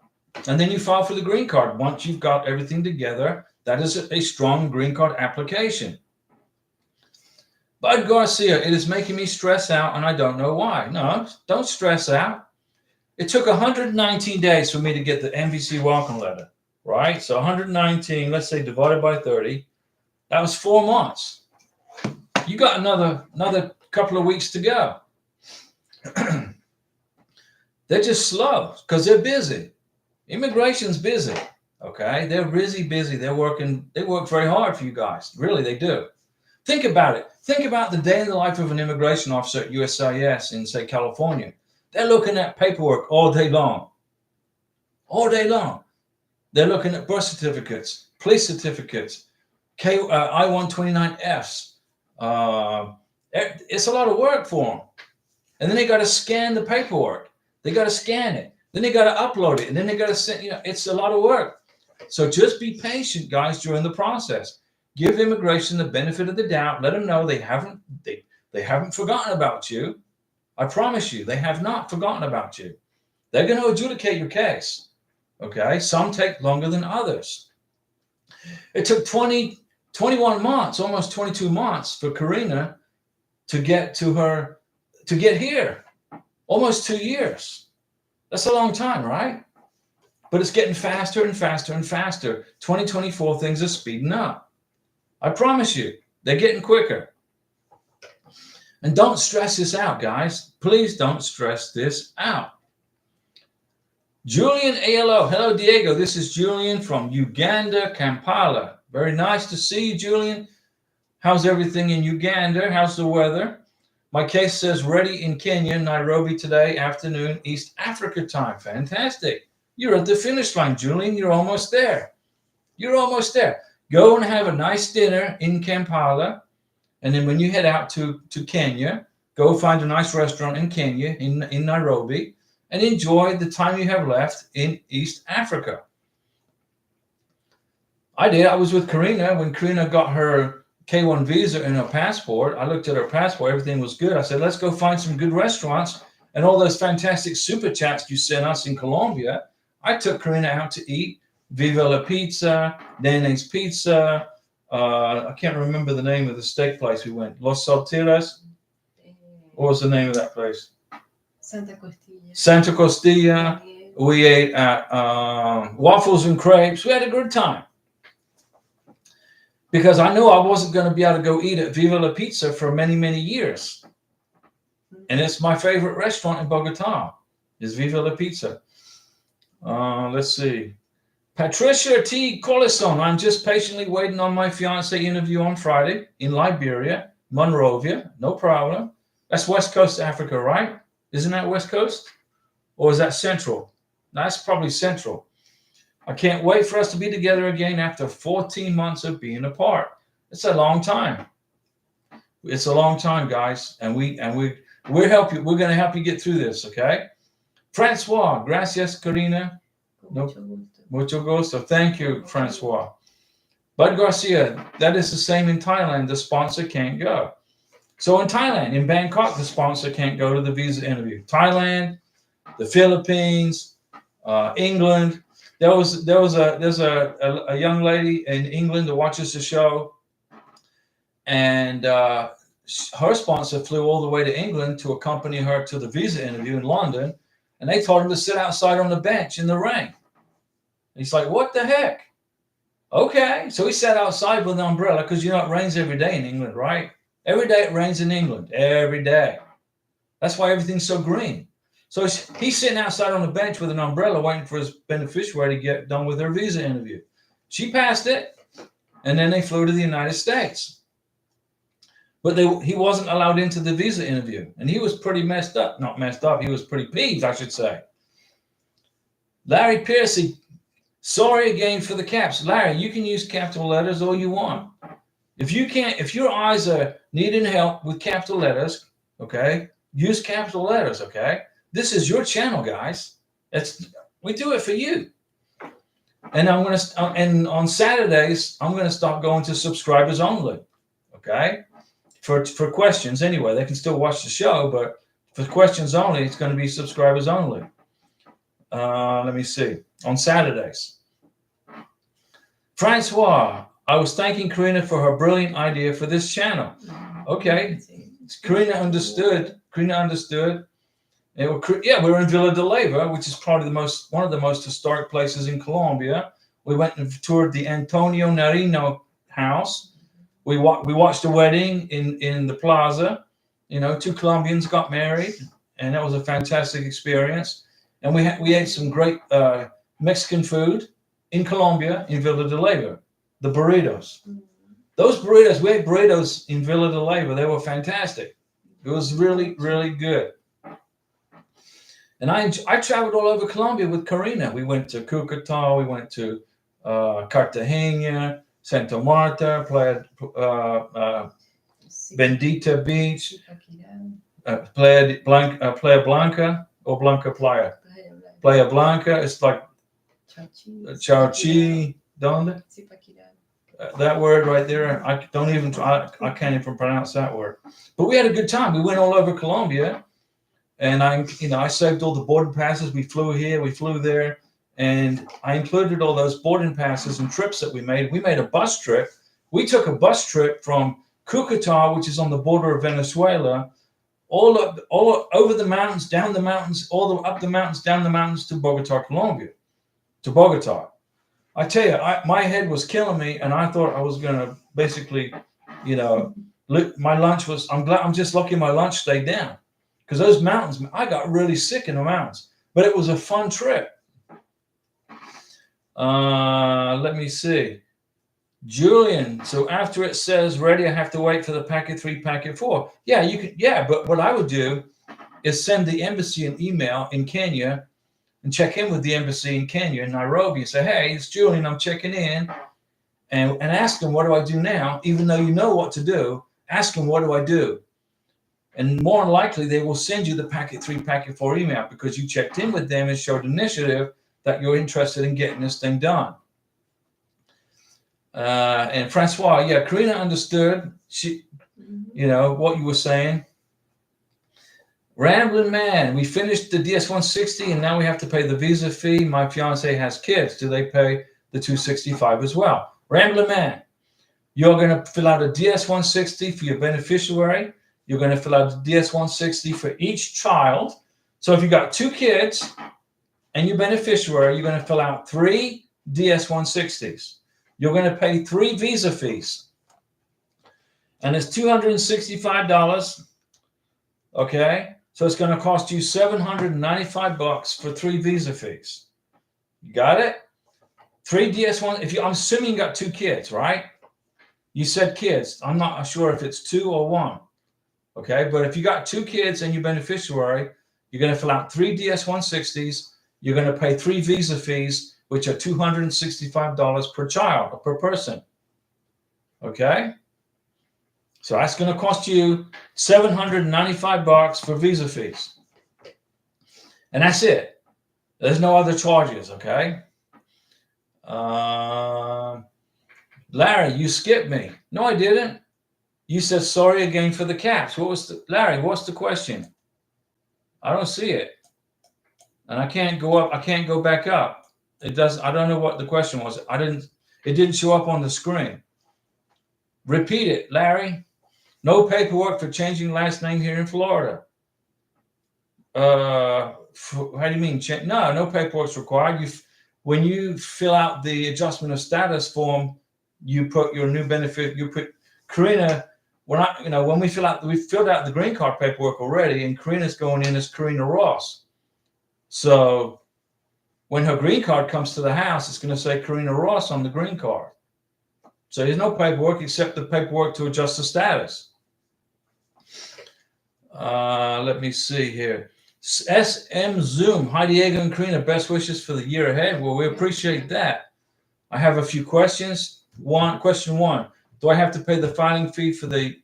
And then you file for the green card. Once you've got everything together, that is a strong green card application. Bud Garcia, it is making me stress out and I don't know why. No, don't stress out. It took 119 days for me to get the MVC welcome letter, right? So 119, let's say divided by 30, that was 4 months. You got another couple of weeks to go. They're just slow because they're busy. Immigration's busy. Okay, they're busy. They work very hard for you guys. Really, they do. Think about it. Think about the day in the life of an immigration officer at USCIS in, say, California. They're looking at paperwork all day long. All day long. They're looking at birth certificates, police certificates, I-129Fs. It's a lot of work for them. And then they got to scan the paperwork. They got to scan it. Then they got to upload it. And then they got to send, you know, it's a lot of work. So just be patient, guys, during the process. Give immigration the benefit of the doubt. Let them know they haven't forgotten about you. I promise you, they have not forgotten about you. They're going to adjudicate your case. Okay? Some take longer than others. It took 21 months, almost 22 months for Karina to get here. Almost 2 years. That's a long time, right? But it's getting faster and faster and faster. 2024, things are speeding up. I promise you, they're getting quicker. And don't stress this out, guys. Please don't stress this out. Julian ALO. Hello, Diego. This is Julian from Uganda, Kampala. Very nice to see you, Julian. How's everything in Uganda? How's the weather? My case says ready in Kenya, Nairobi today afternoon, East Africa time. Fantastic. You're at the finish line, Julian. You're almost there. You're almost there. Go and have a nice dinner in Kampala. And then when you head out to Kenya, go find a nice restaurant in Kenya, in Nairobi, and enjoy the time you have left in East Africa. I did. I was with Karina when Karina got her K1 visa and her passport. I looked at her passport. Everything was good. I said, let's go find some good restaurants. And all those fantastic super chats you sent us in Colombia, I took Karina out to eat. Viva la Pizza, Nene's Pizza. I can't remember the name of the steak place we went. Los Saltillas. What was the name of that place? Santa Costilla. Santa Costilla. We ate at waffles and crepes. We had a good time. Because I knew I wasn't going to be able to go eat at Viva la Pizza for many, many years. And it's my favorite restaurant in Bogota, is Viva la Pizza. Let's see. Patricia T. Collison. I'm just patiently waiting on my fiance interview on Friday in Liberia, Monrovia. No problem. That's West Coast Africa, right? Isn't that West Coast? Or is that Central? That's probably Central. I can't wait for us to be together again after 14 months of being apart. It's a long time. It's a long time, guys. And we'll help you. We're going to help you get through this, okay? Francois, gracias, Karina. Con No. mucho gusto. Mucho gusto. Thank you, Francois. Bud Garcia, that is the same in Thailand. The sponsor can't go. So in Thailand, in Bangkok, the sponsor can't go to the visa interview. Thailand, the Philippines, England. There's a young lady in England that watches the show, and her sponsor flew all the way to England to accompany her to the visa interview in London, and they told him to sit outside on the bench in the rain. He's like, what the heck? Okay, so he sat outside with an umbrella because you know it rains every day in England, right? Every day it rains in England, every day. That's why everything's so green. So he's sitting outside on the bench with an umbrella waiting for his beneficiary to get done with her visa interview. She passed it, and then they flew to the United States. But he wasn't allowed into the visa interview, and he was pretty messed up. Not messed up, he was pretty peeved, I should say. Larry Piercy, sorry again for the caps. Larry, you can use capital letters all you want. If your eyes are needing help with capital letters, okay, use capital letters, okay? This is your channel, guys. We do it for you. And and on Saturdays, I'm gonna start going to subscribers only, okay? For questions anyway. They can still watch the show, but for questions only, it's going to be subscribers only. Let me see. On Saturdays. Francois, I was thanking Karina for her brilliant idea for this channel. Okay, Karina understood. We're in Villa de Leyva, which is probably one of the most historic places in Colombia. We went and toured the Antonio Nariño house. We watched a wedding in the plaza. You know, 2 Colombians got married, and that was a fantastic experience. And we ate some great Mexican food in Colombia, in Villa de Leyva. The burritos. Those burritos, we ate burritos in Villa de Leyva. They were fantastic. It was really, really good. And I traveled all over Colombia with Karina. We went to Cucuta. We went to Cartagena, Santa Marta, Playa Bendita Beach, Playa Blanca or Blanca Playa. Playa Blanca. It's like Chauchi. Donde? That word right there. I can't even pronounce that word. But we had a good time. We went all over Colombia, and I saved all the boarding passes. We flew here, we flew there. And I included all those boarding passes and trips that we made. We made a bus trip. We took a bus trip from Cucuta, which is on the border of Venezuela, all over the mountains, down the mountains, up the mountains, down the mountains to Bogota, Colombia. To Bogota. I tell you, my head was killing me, and I thought I was going to basically, my lunch was, I'm just lucky my lunch stayed down. Because those mountains, I got really sick in the mountains. But it was a fun trip. Let me see. Julian, so after it says ready, I have to wait for the packet 3, packet 4. Yeah, you can. Yeah, but what I would do is send the embassy an email in Kenya and check in with the embassy in Kenya, in Nairobi, and say, hey, it's Julian, I'm checking in, and ask them, what do I do now? Even though you know what to do, ask them, what do I do? And more than likely, they will send you the packet 3, packet 4 email because you checked in with them and showed initiative that you're interested in getting this thing done. And Francois, yeah, Karina understood what you were saying. Rambling man, we finished the DS-160 and now we have to pay the visa fee. My fiance has kids. Do they pay the 265 as well? Rambling man, you're going to fill out a DS-160 for your beneficiary. You're going to fill out a DS-160 for each child. So if you got 2 kids and your beneficiary, you're going to fill out 3 DS-160s. You're going to pay 3 visa fees. And it's $265. Okay? So it's going to cost you $795 for 3 visa fees. You got it? 3 DS1. I'm assuming you got 2 kids, right? You said kids. I'm not sure if it's 2 or 1. Okay? But if you got 2 kids and your beneficiary, you're going to fill out 3 DS-160s. You're going to pay 3 visa fees, which are $265 per child or per person. Okay? So that's going to cost you $795 for visa fees. And that's it. There's no other charges, okay? Larry, you skipped me. No, I didn't. You said sorry again for the caps. Larry, what's the question? I don't see it. And I can't go up. I can't go back up. It does. I don't know what the question was. It didn't show up on the screen. Repeat it, Larry. No paperwork for changing last name here in Florida. How do you mean? No paperwork's required. When you fill out the adjustment of status form, you put your new benefit. You put Karina. When we filled out the green card paperwork already, and Karina's going in as Karina Ross. So when her green card comes to the house, it's going to say Karina Ross on the green card. So there's no paperwork except the paperwork to adjust the status. Let me see here. SM Zoom. Hi, Diego and Karina. Best wishes for the year ahead. Well, we appreciate that. I have a few questions. Question one. Do I have to pay the filing fee for the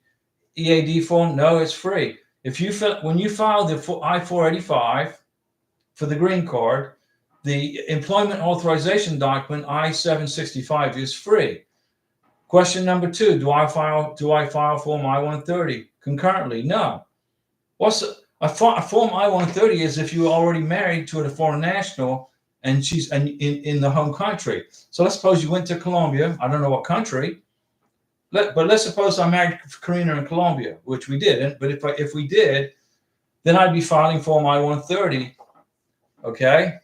EAD form? No, it's free. When you file the I-485 for the green card, the employment authorization document I-765 is free. Question number two: Do I file form I-130 concurrently? No. A form I-130 is if you're already married to a foreign national and she's in the home country. So let's suppose you went to Colombia. I don't know what country. But let's suppose I married Karina in Colombia, which we didn't. But if we did, then I'd be filing form I-130. Okay.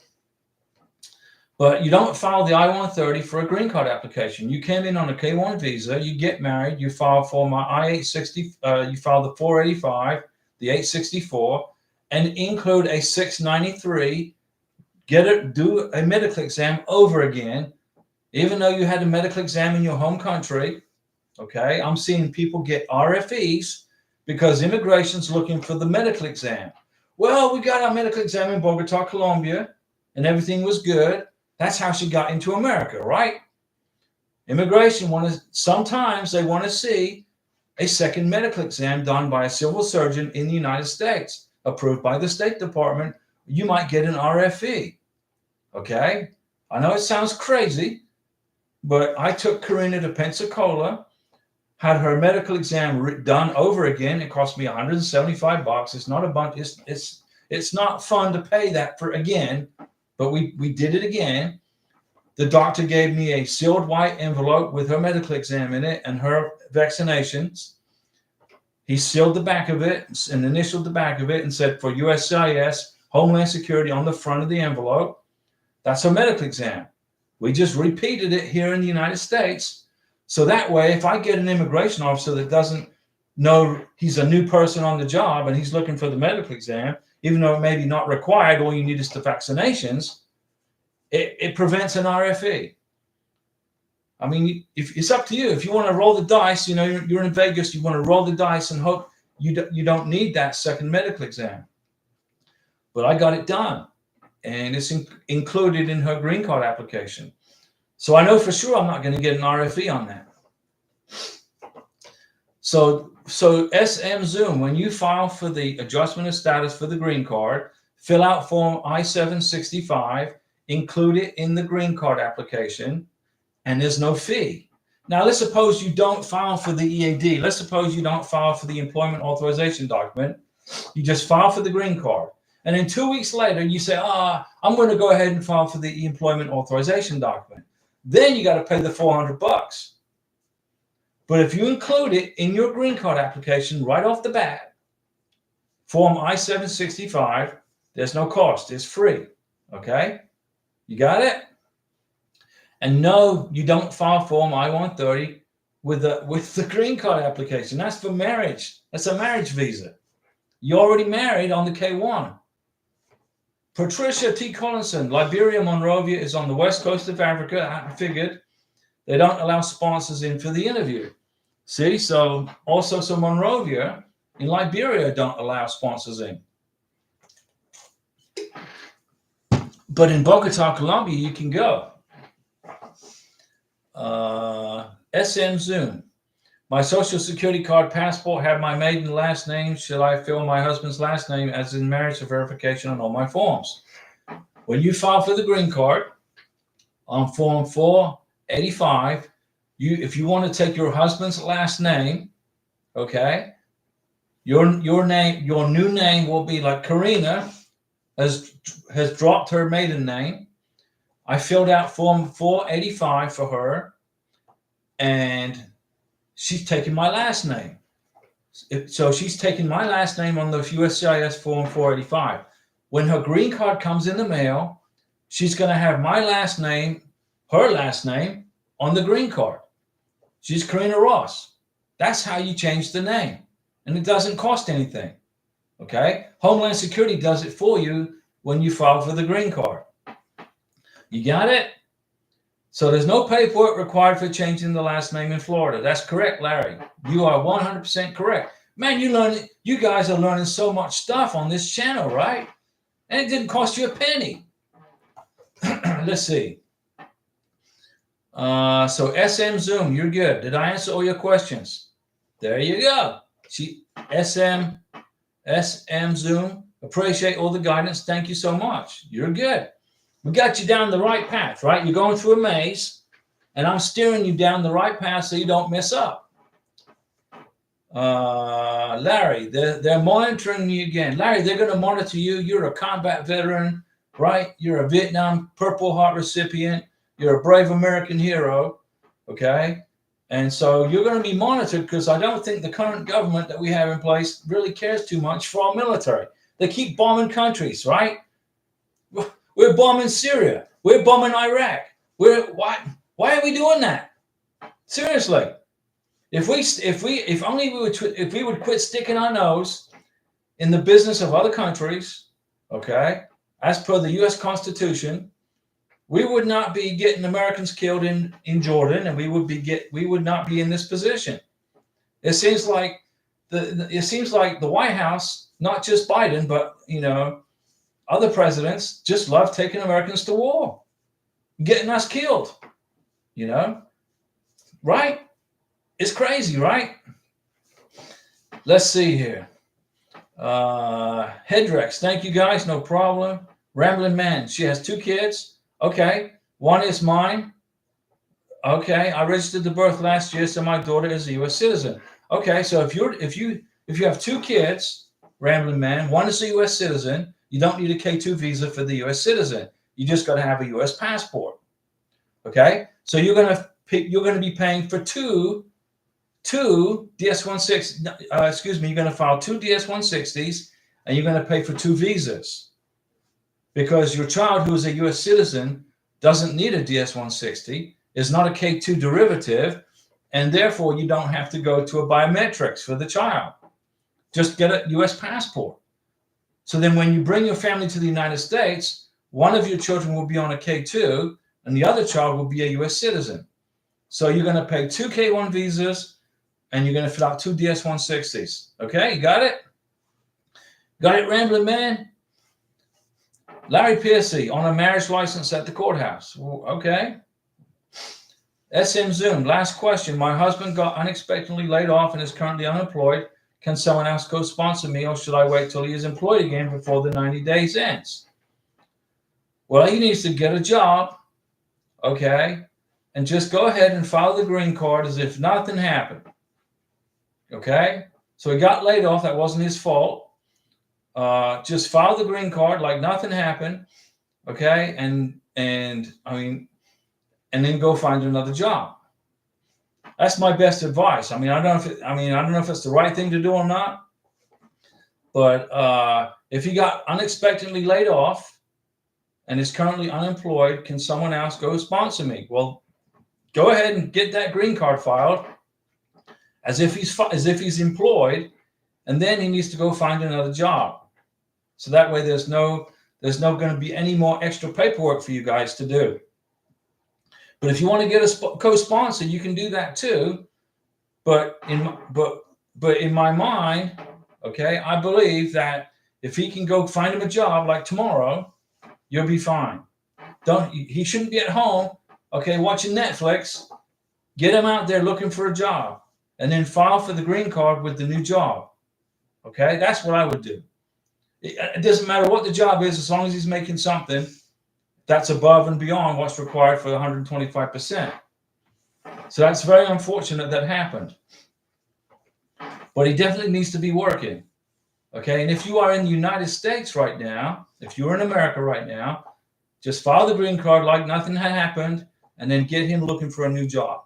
But you don't file the I-130 for a green card application. You came in on a K-1 visa. You get married. You file form I-860. You file the 485, the 864, and include a 693. Do a medical exam over again, even though you had a medical exam in your home country. Okay, I'm seeing people get RFEs because immigration's looking for the medical exam. Well, we got our medical exam in Bogota, Colombia, and everything was good. That's how she got into America, right? Immigration sometimes they want to see a second medical exam done by a civil surgeon in the United States, approved by the State Department. You might get an RFE. Okay, I know it sounds crazy, but I took Karina to Pensacola, had her medical exam done over again. It cost me $175. It's not a bunch. It's not fun to pay that for again, but we did it again. The doctor gave me a sealed white envelope with her medical exam in it and her vaccinations. He sealed the back of it and initialed the back of it and said for USCIS, Homeland Security on the front of the envelope. That's her medical exam. We just repeated it here in the United States. So that way, if I get an immigration officer that doesn't know he's a new person on the job and he's looking for the medical exam, even though it may be not required, all you need is the vaccinations, it prevents an RFE. I mean, it's up to you. If you want to roll the dice, you're in Vegas, you want to roll the dice and hope you don't need that second medical exam. But I got it done, and it's included in her green card application. So I know for sure I'm not going to get an RFE on that. So SM Zoom, when you file for the adjustment of status for the green card, fill out form I-765, include it in the green card application, and there's no fee. Now, let's suppose you don't file for the EAD. Let's suppose you don't file for the employment authorization document. You just file for the green card. And then 2 weeks later, you say, I'm going to go ahead and file for the employment authorization document. Then you got to pay the $400. But if you include it in your green card application right off the bat, form I-765, there's no cost. It's free. Okay? You got it? And no, you don't file form I-130 with the green card application. That's for marriage. That's a marriage visa. You're already married on the K-1. Patricia T. Collinson, Liberia, Monrovia is on the west coast of Africa. I figured they don't allow sponsors in for the interview. See, so Monrovia in Liberia don't allow sponsors in. But in Bogota, Colombia, you can go. SM Zoom. My social security card passport have my maiden last name. Should I fill my husband's last name as in marriage for verification on all my forms? When you file for the green card on form 485, if you want to take your husband's last name, okay, your new name will be like Karina has dropped her maiden name. I filled out form 485 for her, and she's taking my last name. So she's taking my last name on the USCIS form 485. When her green card comes in the mail, she's going to have my last name, her last name, on the green card. She's Karina Ross. That's how you change the name. And it doesn't cost anything. Okay? Homeland Security does it for you when you file for the green card. You got it? So there's no paperwork required for changing the last name in Florida. That's correct, Larry. You are 100% correct. Man, you guys are learning so much stuff on this channel, right? And it didn't cost you a penny. Let's see. So SM Zoom, you're good. Did I answer all your questions? There you go. SM Zoom, appreciate all the guidance. Thank you so much. You're good. We got you down the right path, right? You're going through a maze, and I'm steering you down the right path so you don't mess up. Larry, they're monitoring you again. Larry, they're going to monitor you. You're a combat veteran, right? You're a Vietnam Purple Heart recipient. You're a brave American hero, okay? And so you're going to be monitored because I don't think the current government that we have in place really cares too much for our military. They keep bombing countries, right? We're bombing Syria. We're bombing Iraq. Why are we doing that? Seriously. If we would quit sticking our nose in the business of other countries, okay, as per the U.S. Constitution, we would not be getting Americans killed in Jordan, and we would not be in this position. It seems like the White House, not just Biden, but other presidents just love taking Americans to war, getting us killed. Right? It's crazy, right? Let's see here. Hedrex, thank you guys, no problem. Rambling Man, she has 2 kids. Okay, one is mine. Okay, I registered the birth last year, so my daughter is a U.S. citizen. Okay, so if you have 2 kids, Rambling Man, one is a U.S. citizen, you don't need a K2 visa for the U.S. citizen. You just got to have a U.S. passport. Okay, so you're going to be paying for two DS-160. You're going to file 2 DS-160s, and you're going to pay for 2 visas. Because your child who is a U.S. citizen doesn't need a DS-160, is not a K2 derivative, and therefore you don't have to go to a biometrics for the child. Just get a U.S. passport. So then when you bring your family to the United States, one of your children will be on a K2, and the other child will be a U.S. citizen. So you're going to pay 2 K1 visas, and you're going to fill out 2 DS-160s. Okay, you got it? Got it, Rambling Man? Larry Piercy on a marriage license at the courthouse. Okay. SM Zoom, last question. My husband got unexpectedly laid off and is currently unemployed. Can someone else co-sponsor me, or should I wait till he is employed again before the 90 days ends? Well, he needs to get a job, okay, and just go ahead and file the green card as if nothing happened. Okay? So he got laid off. That wasn't his fault. Just file the green card like nothing happened, okay, and then go find another job. That's my best advice. I don't know if it's the right thing to do or not, but if he got unexpectedly laid off and is currently unemployed, can someone else go sponsor me? Well, go ahead and get that green card filed as if he's employed, and then he needs to go find another job. So that way there's no going to be any more extra paperwork for you guys to do. But if you want to get a co-sponsor, you can do that too. But in my mind, okay, I believe that if he can go find him a job like tomorrow, you'll be fine. He shouldn't be at home, okay, watching Netflix. Get him out there looking for a job. and then file for the green card with the new job. Okay, that's what I would do. It doesn't matter what the job is, as long as he's making something that's above and beyond what's required for 125%. So that's very unfortunate that happened. But he definitely needs to be working. Okay, and if you are in the United States right now, if you're in America right now, just file the green card like nothing had happened, and then get him looking for a new job.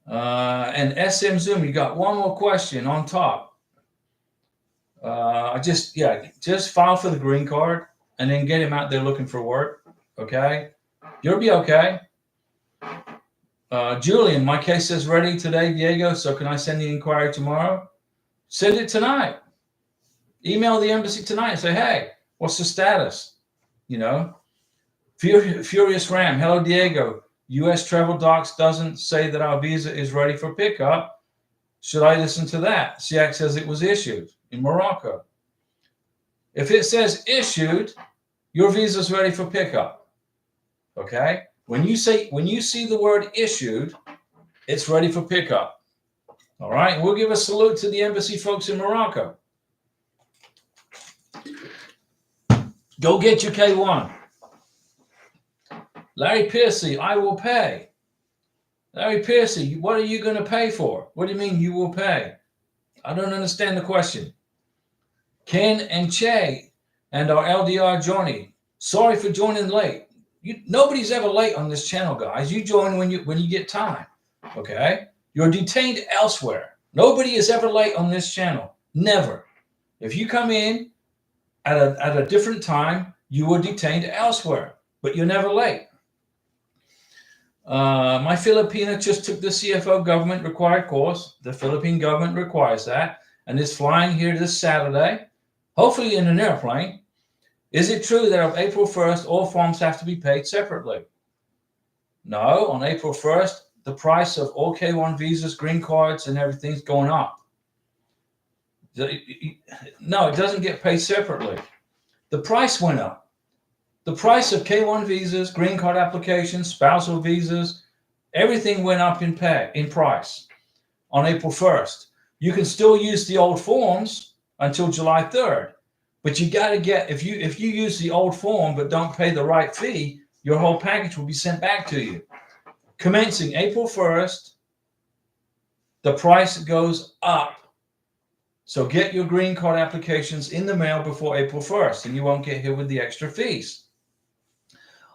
And SM Zoom, you got one more question on top. Just file for the green card and then get him out there looking for work. Okay, you'll be okay. Julian, my case is ready today, Diego. So can I send the inquiry tomorrow? Send it tonight. Email the embassy tonight and say, hey, what's the status? You know, Furious Ram, hello, Diego. U.S. Travel Docs doesn't say that our visa is ready for pickup. Should I listen to that? SIAC says it was issued in Morocco. If it says issued, your visa is ready for pickup. Okay? When you see the word issued, it's ready for pickup. All right? We'll give a salute to the embassy folks in Morocco. Go get your K1. Larry Piercy, I will pay. Larry Piercy, what are you going to pay for? What do you mean you will pay? I don't understand the question. Ken and Che and our LDR Johnny, sorry for joining late. Nobody's ever late on this channel, guys. You join when you get time. Okay? You're detained elsewhere. Nobody is ever late on this channel. Never. If you come in at a different time, you were detained elsewhere, but you're never late. My Filipina just took the CFO government required course. The Philippine government requires that and is flying here this Saturday, hopefully in an airplane. Is it true that on April 1st, all forms have to be paid separately? No, on April 1st, the price of all K1 visas, green cards, and everything's going up. No, it doesn't get paid separately. The price went up. The price of K1 visas, green card applications, spousal visas, everything went up in price on April 1st. You can still use the old forms until July 3rd, but you got to get, if you use the old form but don't pay the right fee, your whole package will be sent back to you. Commencing April 1st, the price goes up. So get your green card applications in the mail before April 1st, and you won't get hit with the extra fees.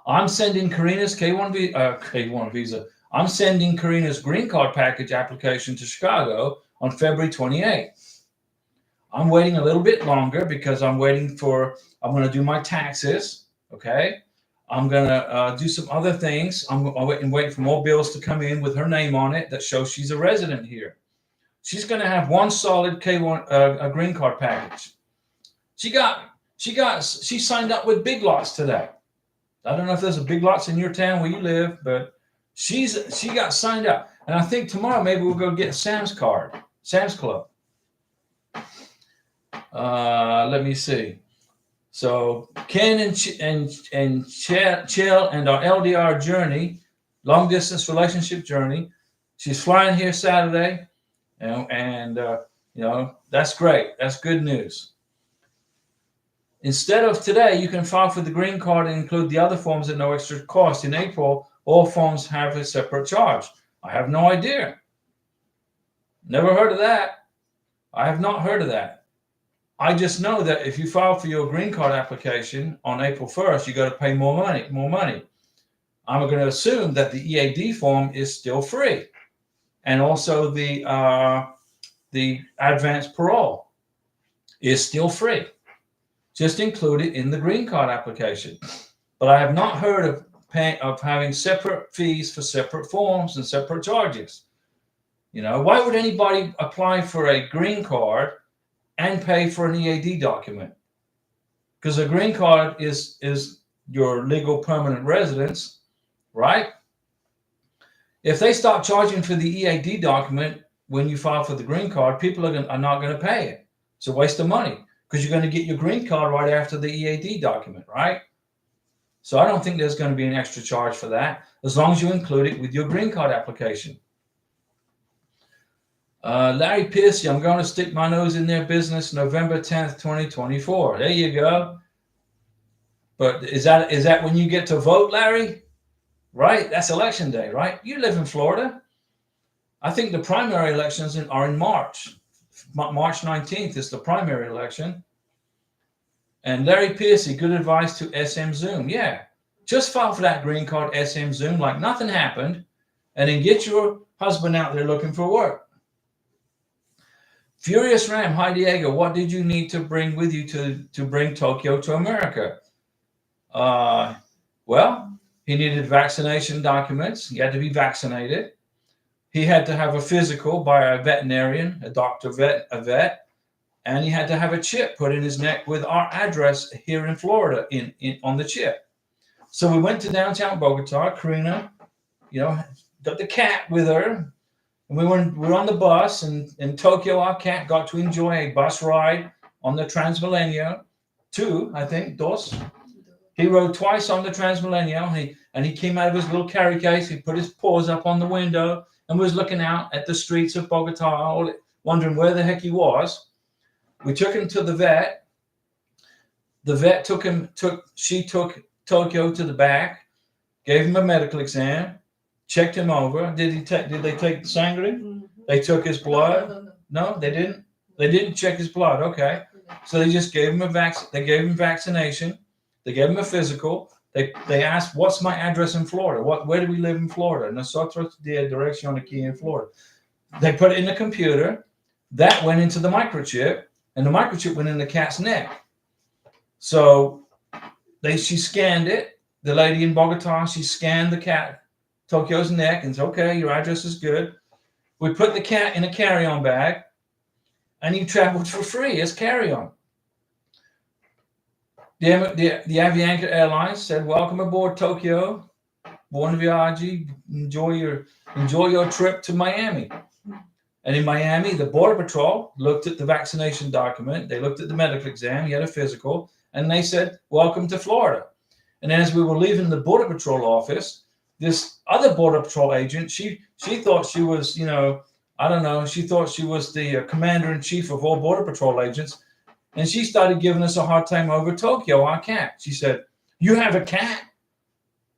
I'm sending Karina's K1 visa. I'm sending Karina's green card package application to Chicago on February 28th. I'm waiting a little bit longer because I'm going to do my taxes. Okay. I'm going to do some other things. I'm waiting for more bills to come in with her name on it that shows she's a resident here. She's going to have one solid K1 a green card package. She signed up with Big Lots today. I don't know if there's a Big Lots in your town where you live, but she got signed up. And I think tomorrow maybe we'll go get a Sam's Club. Let me see. So Ken and Chell and our LDR journey, long distance relationship journey. She's flying here Saturday, and that's great. That's good news. Instead of today, you can file for the green card and include the other forms at no extra cost. In April, all forms have a separate charge. I have no idea. Never heard of that. I have not heard of that. I just know that if you file for your green card application on April 1st, you got to pay more money. I'm going to assume that the EAD form is still free, and also the advanced parole is still free. Just include it in the green card application. But I have not heard of having separate fees for separate forms and separate charges. Why would anybody apply for a green card and pay for an EAD document? Because a green card is your legal permanent residence, right? If they start charging for the EAD document when you file for the green card, people are not going to pay it. It's a waste of money, because you're going to get your green card right after the EAD document, right? So I don't think there's going to be an extra charge for that, as long as you include it with your green card application. Larry Piercy, I'm going to stick my nose in their business November 10th, 2024. There you go. But is that when you get to vote, Larry? Right? That's election day, right? You live in Florida. I think the primary elections are in March. March 19th is the primary election. And Larry Piercy, good advice to SM Zoom. Yeah. Just file for that green card SM Zoom like nothing happened. And then get your husband out there looking for work. Furious Ram, hi Diego, what did you need to bring with you to bring Tokyo to America? Well, he needed vaccination documents. He had to be vaccinated. He had to have a physical by a veterinarian, a doctor a vet, and he had to have a chip put in his neck with our address here in Florida on the chip. So we went to downtown Bogota. Karina, got the cat with her. And we were on the bus, and in Tokyo, our cat got to enjoy a bus ride on the Transmilenio. Dos. He rode twice on the Transmilenio, and he came out of his little carry case. He put his paws up on the window and was looking out at the streets of Bogota, wondering where the heck he was. We took him to the vet. The vet took Tokyo to the back, gave him a medical exam, checked him over. Did they take sangre? Mm-hmm. They took his blood? No, they didn't. They didn't check his blood. Okay. So they just gave him they gave him vaccination. They gave him a physical. They asked, what's my address in Florida? Where do we live in Florida? Nosotros de dirección aquí in Florida. They put it in the computer. That went into the microchip, and the microchip went in the cat's neck. So she scanned it. The lady in Bogota, she scanned the cat, Tokyo's neck, and said, okay, your address is good. We put the cat in a carry-on bag, and he traveled for free as carry-on. The Avianca Airlines said, welcome aboard Tokyo. Buon viaggi. Enjoy your trip to Miami. And in Miami, the Border Patrol looked at the vaccination document. They looked at the medical exam. He had a physical. And they said, welcome to Florida. And as we were leaving the Border Patrol office, this other Border Patrol agent, she thought she was, she thought she was the commander-in-chief of all Border Patrol agents. And she started giving us a hard time over Tokyo, our cat. She said, you have a cat?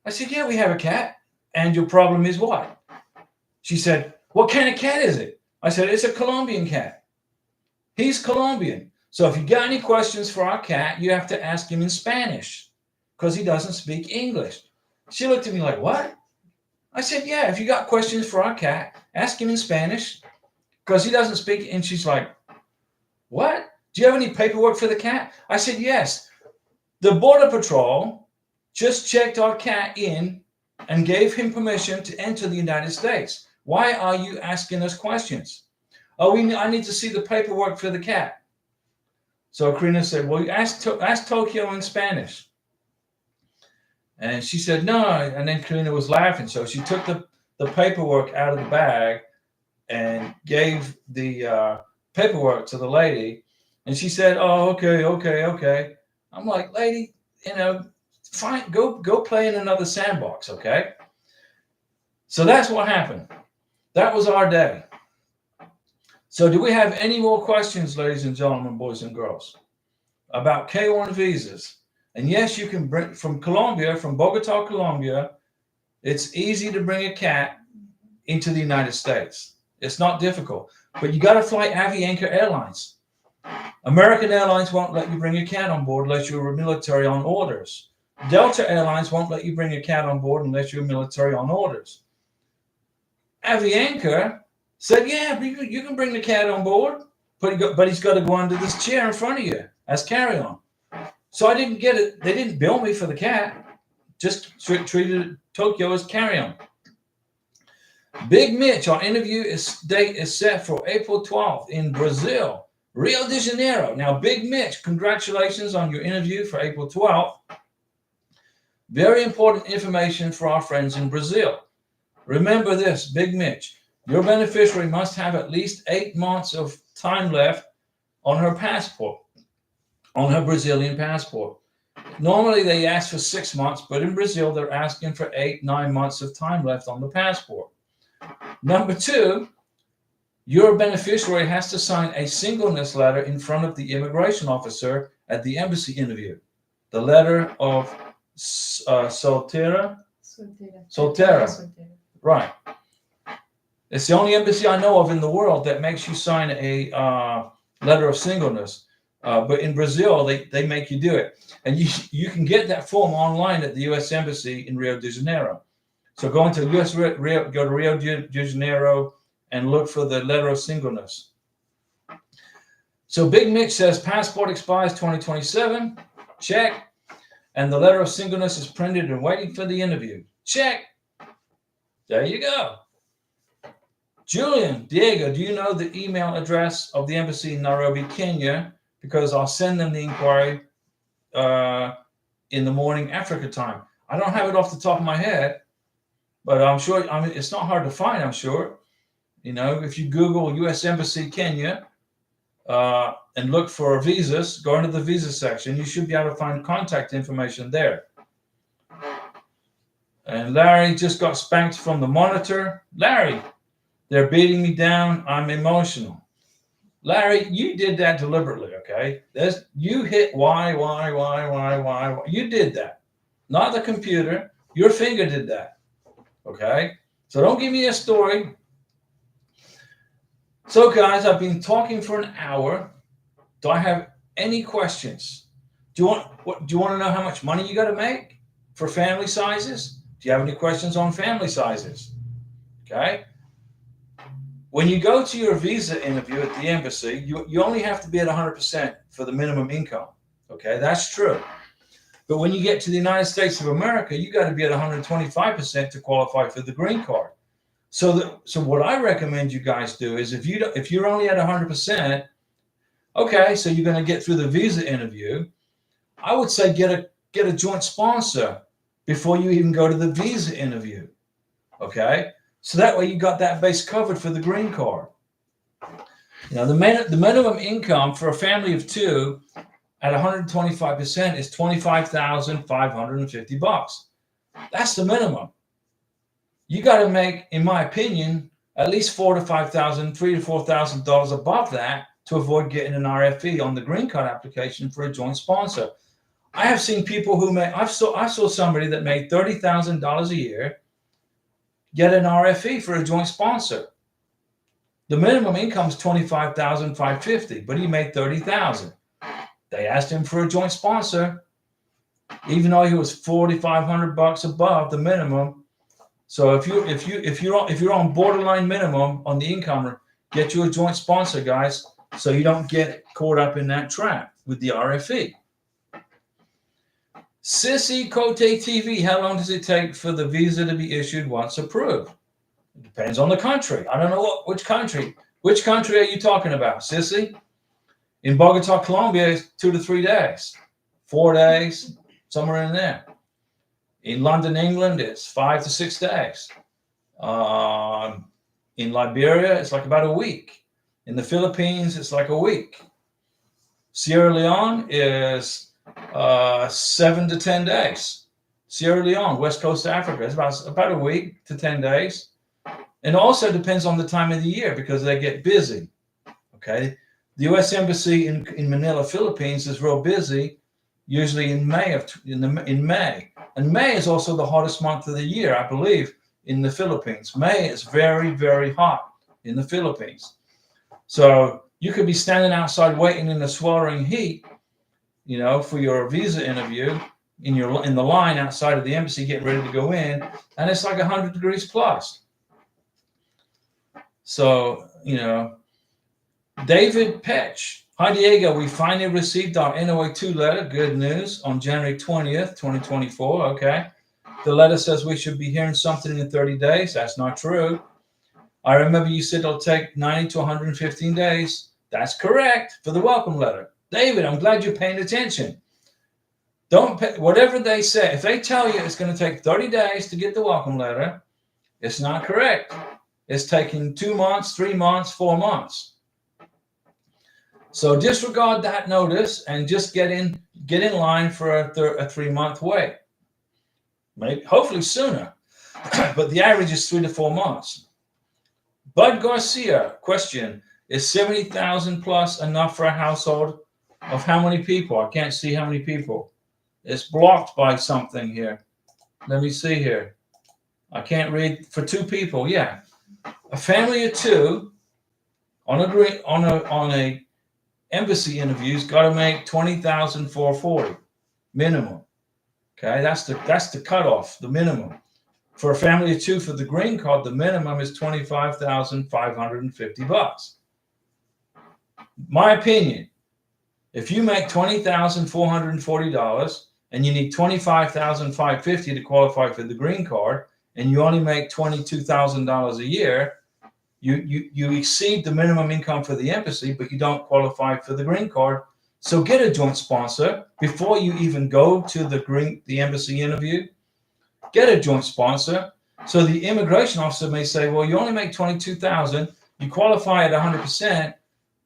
I said, yeah, we have a cat. And your problem is what? She said, what kind of cat is it? I said, it's a Colombian cat. He's Colombian. So if you got any questions for our cat, you have to ask him in Spanish because he doesn't speak English. She looked at me like, what? I said, yeah, if you got questions for our cat, ask him in Spanish because he doesn't speak. And she's like, what? Do you have any paperwork for the cat? I said, yes. The Border Patrol just checked our cat in and gave him permission to enter the United States. Why are you asking us questions? Oh, I need to see the paperwork for the cat. So Karina said, well, ask Tokyo in Spanish. And she said, no. And then Karina was laughing. So she took the paperwork out of the bag and gave the paperwork to the lady. And she said, oh, okay. I'm like, lady, fine, go play in another sandbox, okay? So that's what happened. That was our day. So do we have any more questions, ladies and gentlemen, boys and girls, about K1 visas? And yes, you can bring from Bogota, Colombia. It's easy to bring a cat into the United States. It's not difficult, but you got to fly Avianca Airlines. American Airlines won't let you bring a cat on board unless you're military on orders. Delta Airlines won't let you bring a cat on board unless you're military on orders. Avianca said, yeah, you can bring the cat on board, but he's got to go under this chair in front of you as carry-on. So I didn't get it. They didn't bill me for the cat, just treated Tokyo as carry-on. Big Mitch, our interview date is set for April 12th in Brazil, Rio de Janeiro. Now, Big Mitch, congratulations on your interview for April 12th. Very important information for our friends in Brazil. Remember this, Big Mitch, your beneficiary must have at least 8 months of time left on her passport, on her Brazilian passport. Normally they ask for 6 months, but in Brazil they're asking for 8-9 months of time left on the passport. Number 2, Your beneficiary has to sign a singleness letter in front of the immigration officer at the embassy interview. The letter of soltera. Right. It's the only embassy I know of in the world that makes you sign a letter of singleness. But in Brazil, they make you do it. And you can get that form online at the U.S. Embassy in Rio de Janeiro. So go to Rio de Janeiro and look for the letter of singleness. So Big Mitch says passport expires 2027. Check. And the letter of singleness is printed and waiting for the interview. Check. There you go. Julian, Diego, do you know the email address of the embassy in Nairobi, Kenya? Because I'll send them the inquiry in the morning Africa time. I don't have it off the top of my head, but I'm sure, it's not hard to find, I'm sure. You know, if you Google U.S. Embassy Kenya and look for visas, go into the visa section, you should be able to find contact information there. And Larry just got spanked from the monitor. Larry, they're beating me down. I'm emotional. Larry, you did that deliberately, okay? You hit why. You did that. Not the computer. Your finger did that, okay? So don't give me a story. So, guys, I've been talking for an hour. Do I have any questions? Do you want to know how much money you got to make for family sizes? Do you have any questions on family sizes? Okay. When you go to your visa interview at the embassy, you only have to be at 100% for the minimum income. Okay, that's true. But when you get to the United States of America, you got to be at 125% to qualify for the green card. So what I recommend you guys do is if you're only at 100%, okay, so you're going to get through the visa interview. I would say get a joint sponsor before you even go to the visa interview. Okay. So that way you got that base covered for the green card. You know, the minimum income for a family of two at 125% is $25,550. That's the minimum. You got to make, in my opinion, at least $3,000 to $4,000 above that to avoid getting an RFE on the green card application for a joint sponsor. I have seen people who I saw somebody that made $30,000 a year get an RFE for a joint sponsor. The minimum income is $25,550, but he made $30,000. They asked him for a joint sponsor, even though he was $4,500 above the minimum. So if you're on borderline minimum on the income, get you a joint sponsor, guys, so you don't get caught up in that trap with the RFE. Sissy Cote TV, how long does it take for the visa to be issued once approved? It depends on the country. I don't know which country. Which country are you talking about, Sissy? In Bogota, Colombia, it's 2 to 3 days, 4 days, somewhere in there. In London, England, it's 5 to 6 days. In Liberia, it's like about a week. In the Philippines, it's like a week. Sierra Leone is 7 to 10 days. Sierra Leone, West Coast of Africa, is about a week to 10 days. And also depends on the time of the year because they get busy. Okay. The U.S. Embassy in Manila, Philippines is real busy, usually in May. And May is also the hottest month of the year, I believe, in the Philippines. May is very, very hot in the Philippines. So you could be standing outside waiting in the sweltering heat, you know, for your visa interview in the line outside of the embassy getting ready to go in, and it's like 100 degrees plus. So, you know, David Petch. Hi, Diego. We finally received our NOA2 letter. Good news. On January 20th, 2024. Okay. The letter says we should be hearing something in 30 days. That's not true. I remember you said it'll take 90 to 115 days. That's correct for the welcome letter. David, I'm glad you're paying attention. Whatever they say, if they tell you it's going to take 30 days to get the welcome letter, it's not correct. It's taking 2 months, 3 months, 4 months. So disregard that notice and just get in line for a 3-month wait. Maybe, hopefully sooner, but the average is 3 to 4 months. Bud Garcia, question: is 70,000 plus enough for a household of how many people? I can't see how many people. It's blocked by something here. Let me see here. I can't read. For 2 people, yeah. A family of 2 on a embassy interview's got to make 20,440 minimum. Okay, that's the cutoff, the minimum. For a family of 2 for the green card, the minimum is $25,550. My opinion: if you make $20,440 and you need $25,550 to qualify for the green card, and you only make $22,000 a year, you exceed the minimum income for the embassy, but you don't qualify for the green card. So get a joint sponsor before you even go to the embassy interview. Get a joint sponsor. So the immigration officer may say, well, you only make $22,000, you qualify at 100%,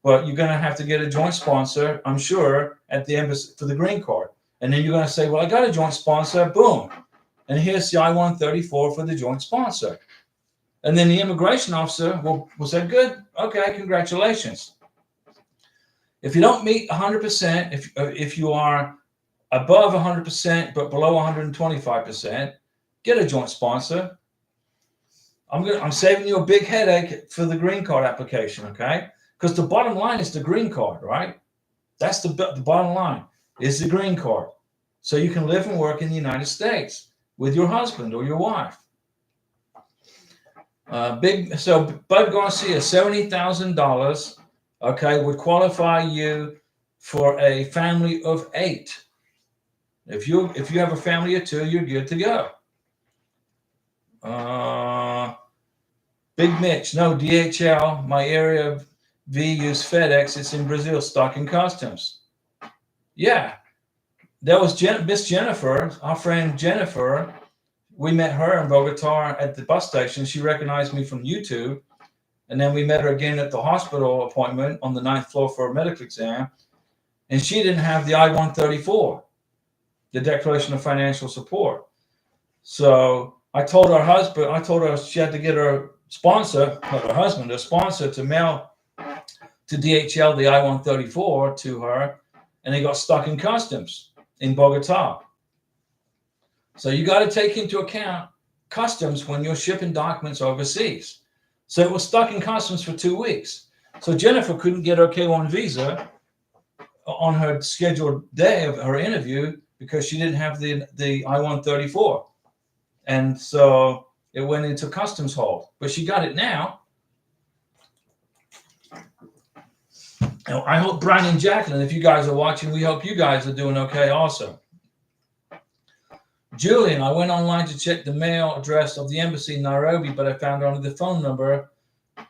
but you're going to have to get a joint sponsor, I'm sure, at the embassy for the green card. And then you're going to say, well, I got a joint sponsor, boom. And here's the I-134 for the joint sponsor. And then the immigration officer will say, good, okay, congratulations. If you don't meet 100%, if you are above 100% but below 125%, get a joint sponsor. I'm saving you a big headache for the green card application, okay? Because the bottom line is the green card, right? That's the bottom line is the green card. So you can live and work in the United States with your husband or your wife. So Bud Garcia, $70,000, okay, would qualify you for a family of 8. If you have a family of 2, you're good to go. Big Mitch, no, DHL, my area V use FedEx. It's in Brazil, stuck in customs. Yeah, that was Miss Jennifer, our friend Jennifer. We met her in Bogota at the bus station. She recognized me from YouTube. And then we met her again at the hospital appointment on the 9th floor for a medical exam. And she didn't have the I-134, the Declaration of Financial Support. So I told her she had to get her sponsor, her husband, a sponsor, to mail to DHL the I-134 to her. And they got stuck in customs in Bogota. So you got to take into account customs when you're shipping documents overseas. So it was stuck in customs for 2 weeks. So Jennifer couldn't get her K-1 visa on her scheduled day of her interview because she didn't have the I-134. And so it went into customs hold. But she got it now. And I hope Brian and Jacqueline, if you guys are watching, we hope you guys are doing okay also. Julian, I went online to check the mail address of the embassy in Nairobi, but I found only the phone number,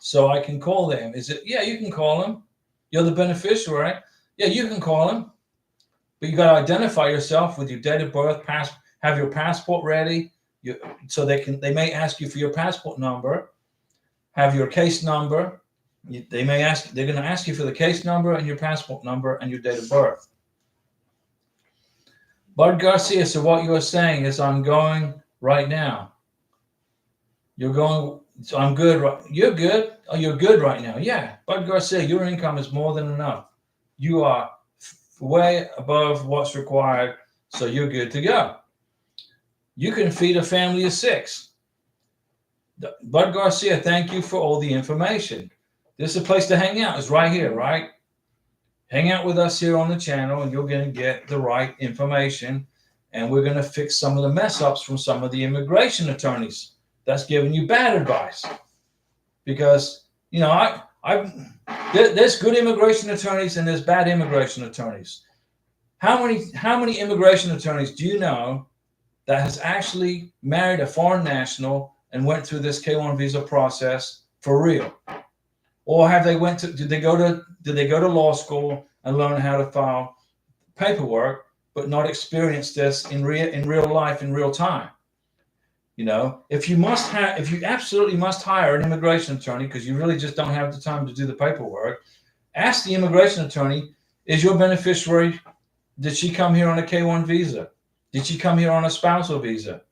so I can call them. Is it? Yeah, you can call them. You're the beneficiary. Yeah, you can call them, but you got to identify yourself with your date of birth, have your passport ready, so they may ask you for your passport number, have your case number. They're going to ask you for the case number and your passport number and your date of birth. Bud Garcia, so what you are saying is I'm going right now. You're going, so I'm good. You're good. Oh, you're good right now. Yeah. Bud Garcia, your income is more than enough. You are way above what's required, so you're good to go. You can feed a family of 6. Bud Garcia, thank you for all the information. This is a place to hang out. It's right here, right? Hang out with us here on the channel and you're going to get the right information. And we're going to fix some of the mess ups from some of the immigration attorneys that's giving you bad advice. Because, you know, there's good immigration attorneys and there's bad immigration attorneys. How many immigration attorneys do you know that has actually married a foreign national and went through this K-1 visa process for real? Or did they go to law school and learn how to file paperwork, but not experience this in real life, in real time? You know, if you absolutely must hire an immigration attorney because you really just don't have the time to do the paperwork, ask the immigration attorney, is your beneficiary, did she come here on a K-1 visa? Did she come here on a spousal visa?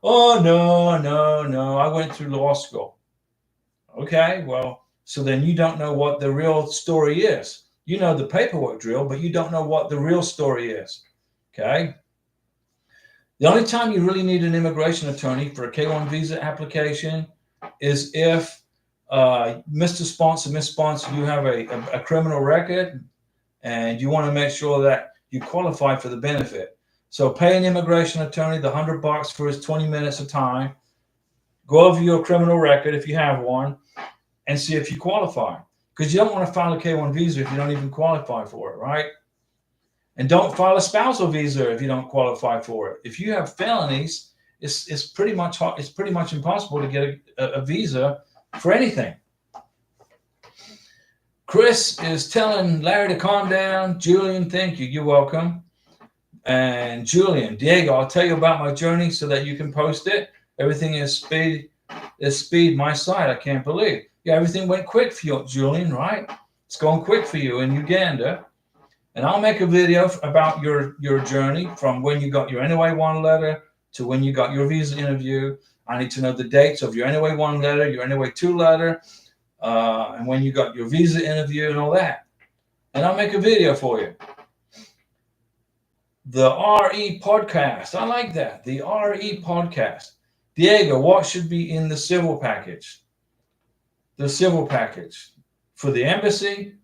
Oh, no, I went through law school. Okay, well, so then you don't know what the real story is. You know the paperwork drill, but you don't know what the real story is. Okay? The only time you really need an immigration attorney for a K-1 visa application is if Mr. Sponsor, Miss Sponsor, you have a criminal record and you want to make sure that you qualify for the benefit. So pay an immigration attorney the $100 for his 20 minutes of time. Go over your criminal record if you have one and see if you qualify. Because you don't want to file a K-1 visa if you don't even qualify for it, right? And don't file a spousal visa if you don't qualify for it. If you have felonies, it's pretty much impossible to get a visa for anything. Chris is telling Larry to calm down. Julian, thank you. You're welcome. And Julian, Diego, I'll tell you about my journey so that you can post it. Everything is speed my side. I can't believe. Yeah, everything went quick for you, Julian, right? It's going quick for you in Uganda. And I'll make a video about your journey from when you got your NOA-1 letter to when you got your visa interview. I need to know the dates of your NOA-1 letter, your NOA-2 letter, and when you got your visa interview and all that. And I'll make a video for you. The RE podcast. I like that. The RE podcast. Diego, what should be in the civil package? The civil package for the embassy,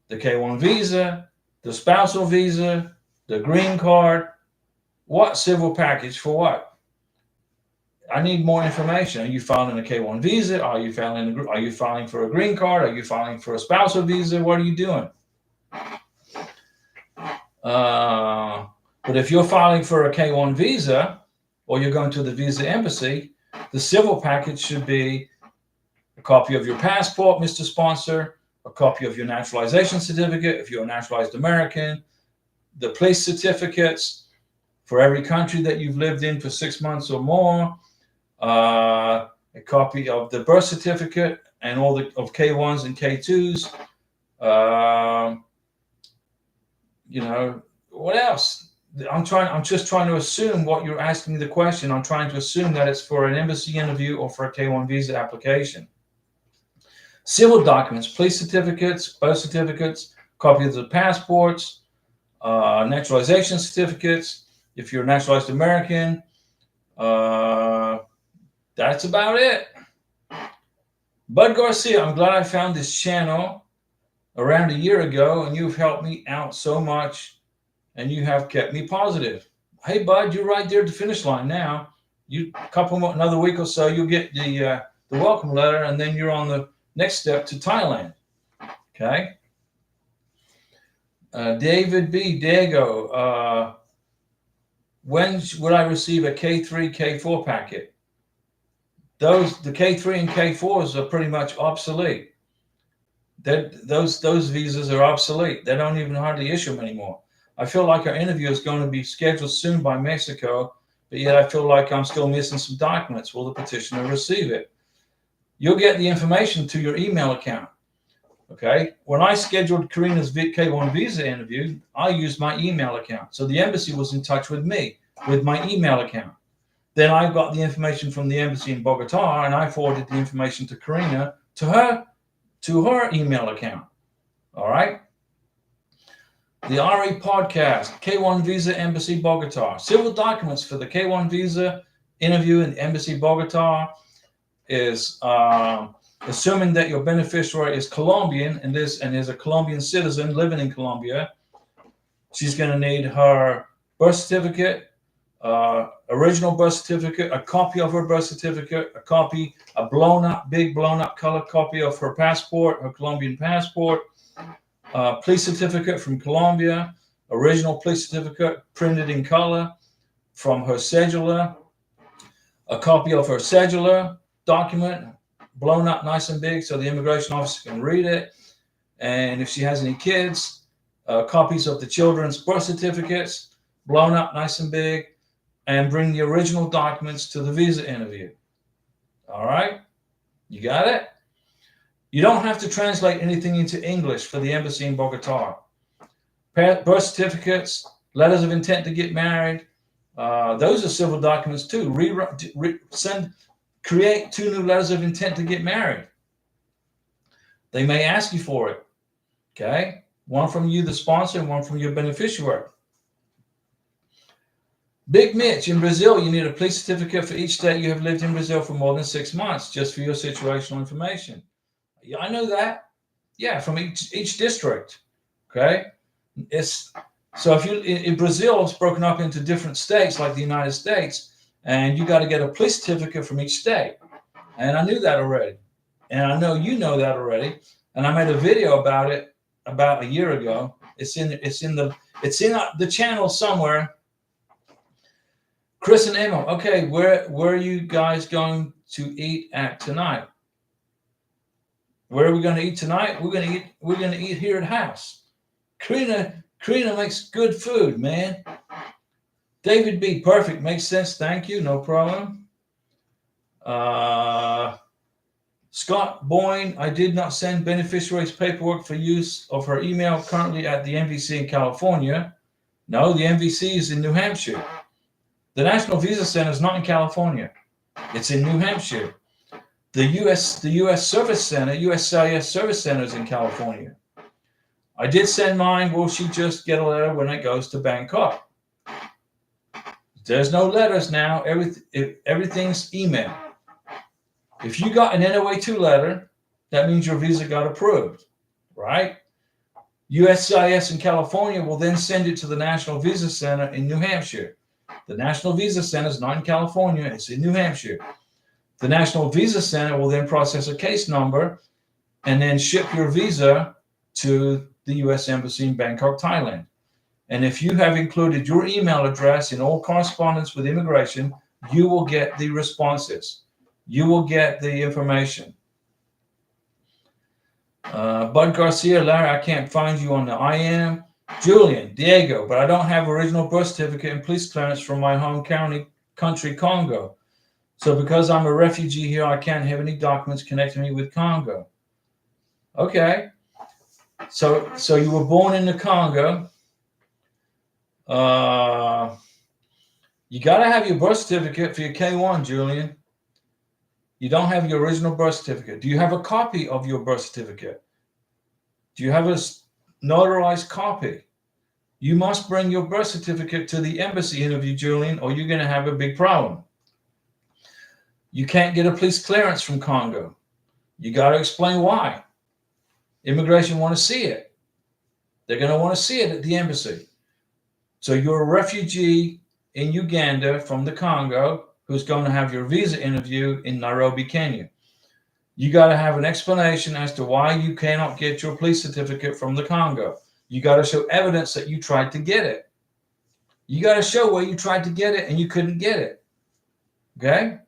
the K-1 visa, the spousal visa, the green card. What civil package for what? I need more information. Are you filing a K-1 visa? Are you filing for a green card? Are you filing for a spousal visa? What are you doing? But if you're filing for a K-1 visa or you're going to the visa embassy, the civil package should be a copy of your passport, Mr. Sponsor, a copy of your naturalization certificate if you're a naturalized American, the police certificates for every country that you've lived in for 6 months or more, a copy of the birth certificate and all of K1s and K2s. What else? I'm just trying to assume what you're asking me the question. I'm trying to assume that it's for an embassy interview or for a K-1 visa application. Civil documents, police certificates, birth certificates, copies of passports, naturalization certificates. If you're a naturalized American, that's about it. Bud Garcia, I'm glad I found this channel around a year ago, and you've helped me out so much, and you have kept me positive. Hey, Bud, you're right there at the finish line now. Another week or so, you'll get the welcome letter, and then you're on the next step to Thailand. Okay. David B. Diego, when would I receive a K3, K4 packet? The K3 and K4s are pretty much obsolete. Those visas are obsolete. They don't even hardly issue them anymore. I feel like our interview is going to be scheduled soon by Mexico, but yet I feel like I'm still missing some documents. Will the petitioner receive it? You'll get the information to your email account. Okay. When I scheduled Karina's K1 visa interview, I used my email account. So the embassy was in touch with me with my email account. Then I got the information from the embassy in Bogota, and I forwarded the information to Karina to her email account. All right. The RE podcast, K1 visa, embassy Bogota. Civil documents for the K1 visa interview in embassy Bogota is assuming that your beneficiary is Colombian and is a Colombian citizen living in Colombia. She's going to need her birth certificate, original birth certificate, a copy of her birth certificate, a big blown up color copy of her passport, her Colombian passport, police certificate from Colombia, original police certificate printed in color from her cedula, a copy of her cedula document blown up nice and big so the immigration officer can read it. And if she has any kids, copies of the children's birth certificates blown up nice and big, and bring the original documents to the visa interview. All right? You got it? You don't have to translate anything into English for the embassy in Bogota. Birth certificates, letters of intent to get married, those are civil documents too. Create 2 new letters of intent to get married. They may ask you for it. Okay? One from you, the sponsor, and one from your beneficiary. Big Mitch, in Brazil, you need a police certificate for each state you have lived in Brazil for more than 6 months, just for your situational information. Yeah, I know that. Yeah, from each district. Okay? So if you in Brazil, it's broken up into different states like the United States, and you got to get a police certificate from each state. And I knew that already. And I know you know that already. And I made a video about it about a year ago. It's in the channel somewhere. Chris and Emma, okay, where are you guys going to eat at tonight? Where are we going to eat tonight? We're gonna eat here at house. Karina makes good food, man. David B, perfect, makes sense. Thank you, no problem. Scott Boyne, I did not send beneficiaries paperwork for use of her email currently at the MVC in California. No, the MVC is in New Hampshire. The National Visa Center is not in California. It's in New Hampshire. The U.S. Service Center, USCIS Service Center is in California. I did send mine. Will she just get a letter when it goes to Bangkok? There's no letters now. Everything's email. If you got an NOA2 letter, that means your visa got approved, right? USCIS in California will then send it to the National Visa Center in New Hampshire. The National Visa Center is not in California, it's in New Hampshire. The National Visa Center will then process a case number and then ship your visa to the U.S. Embassy in Bangkok, Thailand. And if you have included your email address in all correspondence with immigration, you will get the responses. You will get the information. Bud Garcia, Larry, I can't find you on the IM. Julian, Diego, but I don't have original birth certificate and police clearance from my home country, Congo. So because I'm a refugee here, I can't have any documents connecting me with Congo. Okay. So you were born in the Congo. You got to have your birth certificate for your K1, Julian. You don't have your original birth certificate. Do you have a copy of your birth certificate? Do you have a notarized copy? You must bring your birth certificate to the embassy interview, Julian, or you're going to have a big problem. You can't get a police clearance from Congo. You got to explain why. Immigration want to see it. They're going to want to see it at the embassy. So you're a refugee in Uganda from the Congo who's going to have your visa interview in Nairobi, Kenya. You got to have an explanation as to why you cannot get your police certificate from the Congo. You got to show evidence that you tried to get it. You got to show where you tried to get it and you couldn't get it. Okay?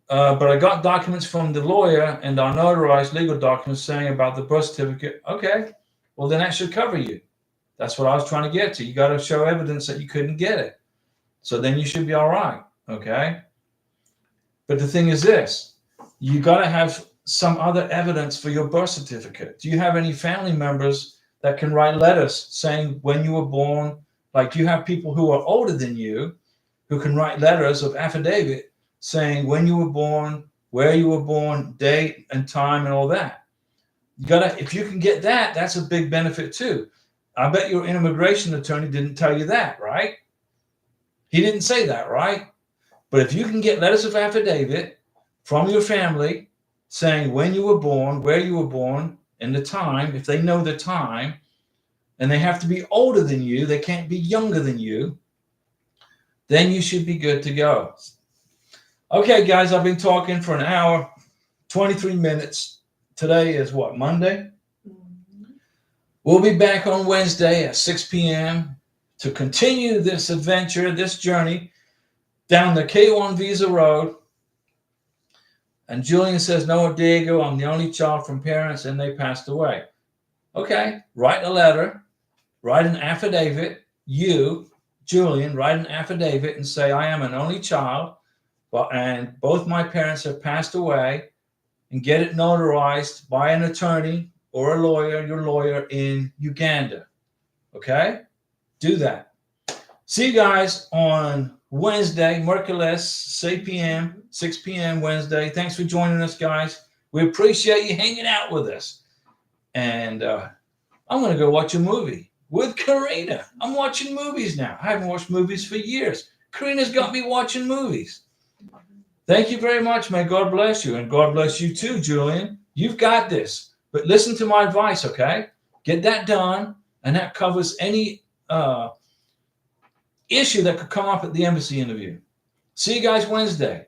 But I got documents from the lawyer and our notarized legal documents saying about the birth certificate. Okay, well, then that should cover you. That's what I was trying to get to. You got to show evidence that you couldn't get it. So then you should be all right. Okay? But the thing is this. You got to have some other evidence for your birth certificate. Do you have any family members that can write letters saying when you were born? Like, do you have people who are older than you who can write letters of affidavit saying when you were born, where you were born, date and time and all that? You gotta, if you can get that, that's a big benefit too. I bet your immigration attorney didn't tell you that, right? He didn't say that, right? But if you can get letters of affidavit from your family saying when you were born, where you were born, and the time, if they know the time, and they have to be older than you, they can't be younger than you, then you should be good to go. Okay, guys, I've been talking for an hour, 23 minutes. Today is what, Monday? Mm-hmm. We'll be back on Wednesday at 6 p.m. to continue this adventure, this journey down the K1 Visa Road. And Julian says, no, Diego, I'm the only child from parents and they passed away. Okay, write a letter, write an affidavit. You, Julian, write an affidavit and say, I am an only child, and both my parents have passed away, and get it notarized by an attorney or a lawyer, your lawyer in Uganda. Okay? Do that. See you guys on Wednesday, Mercoles, 6 p.m., Wednesday. Thanks for joining us, guys. We appreciate you hanging out with us. And I'm going to go watch a movie with Karina. I'm watching movies now. I haven't watched movies for years. Karina's got me watching movies. Thank you very much. May God bless you. And God bless you too, Julian. You've got this. But listen to my advice, okay? Get that done. And that covers any issue that could come up at the embassy interview. See you guys Wednesday.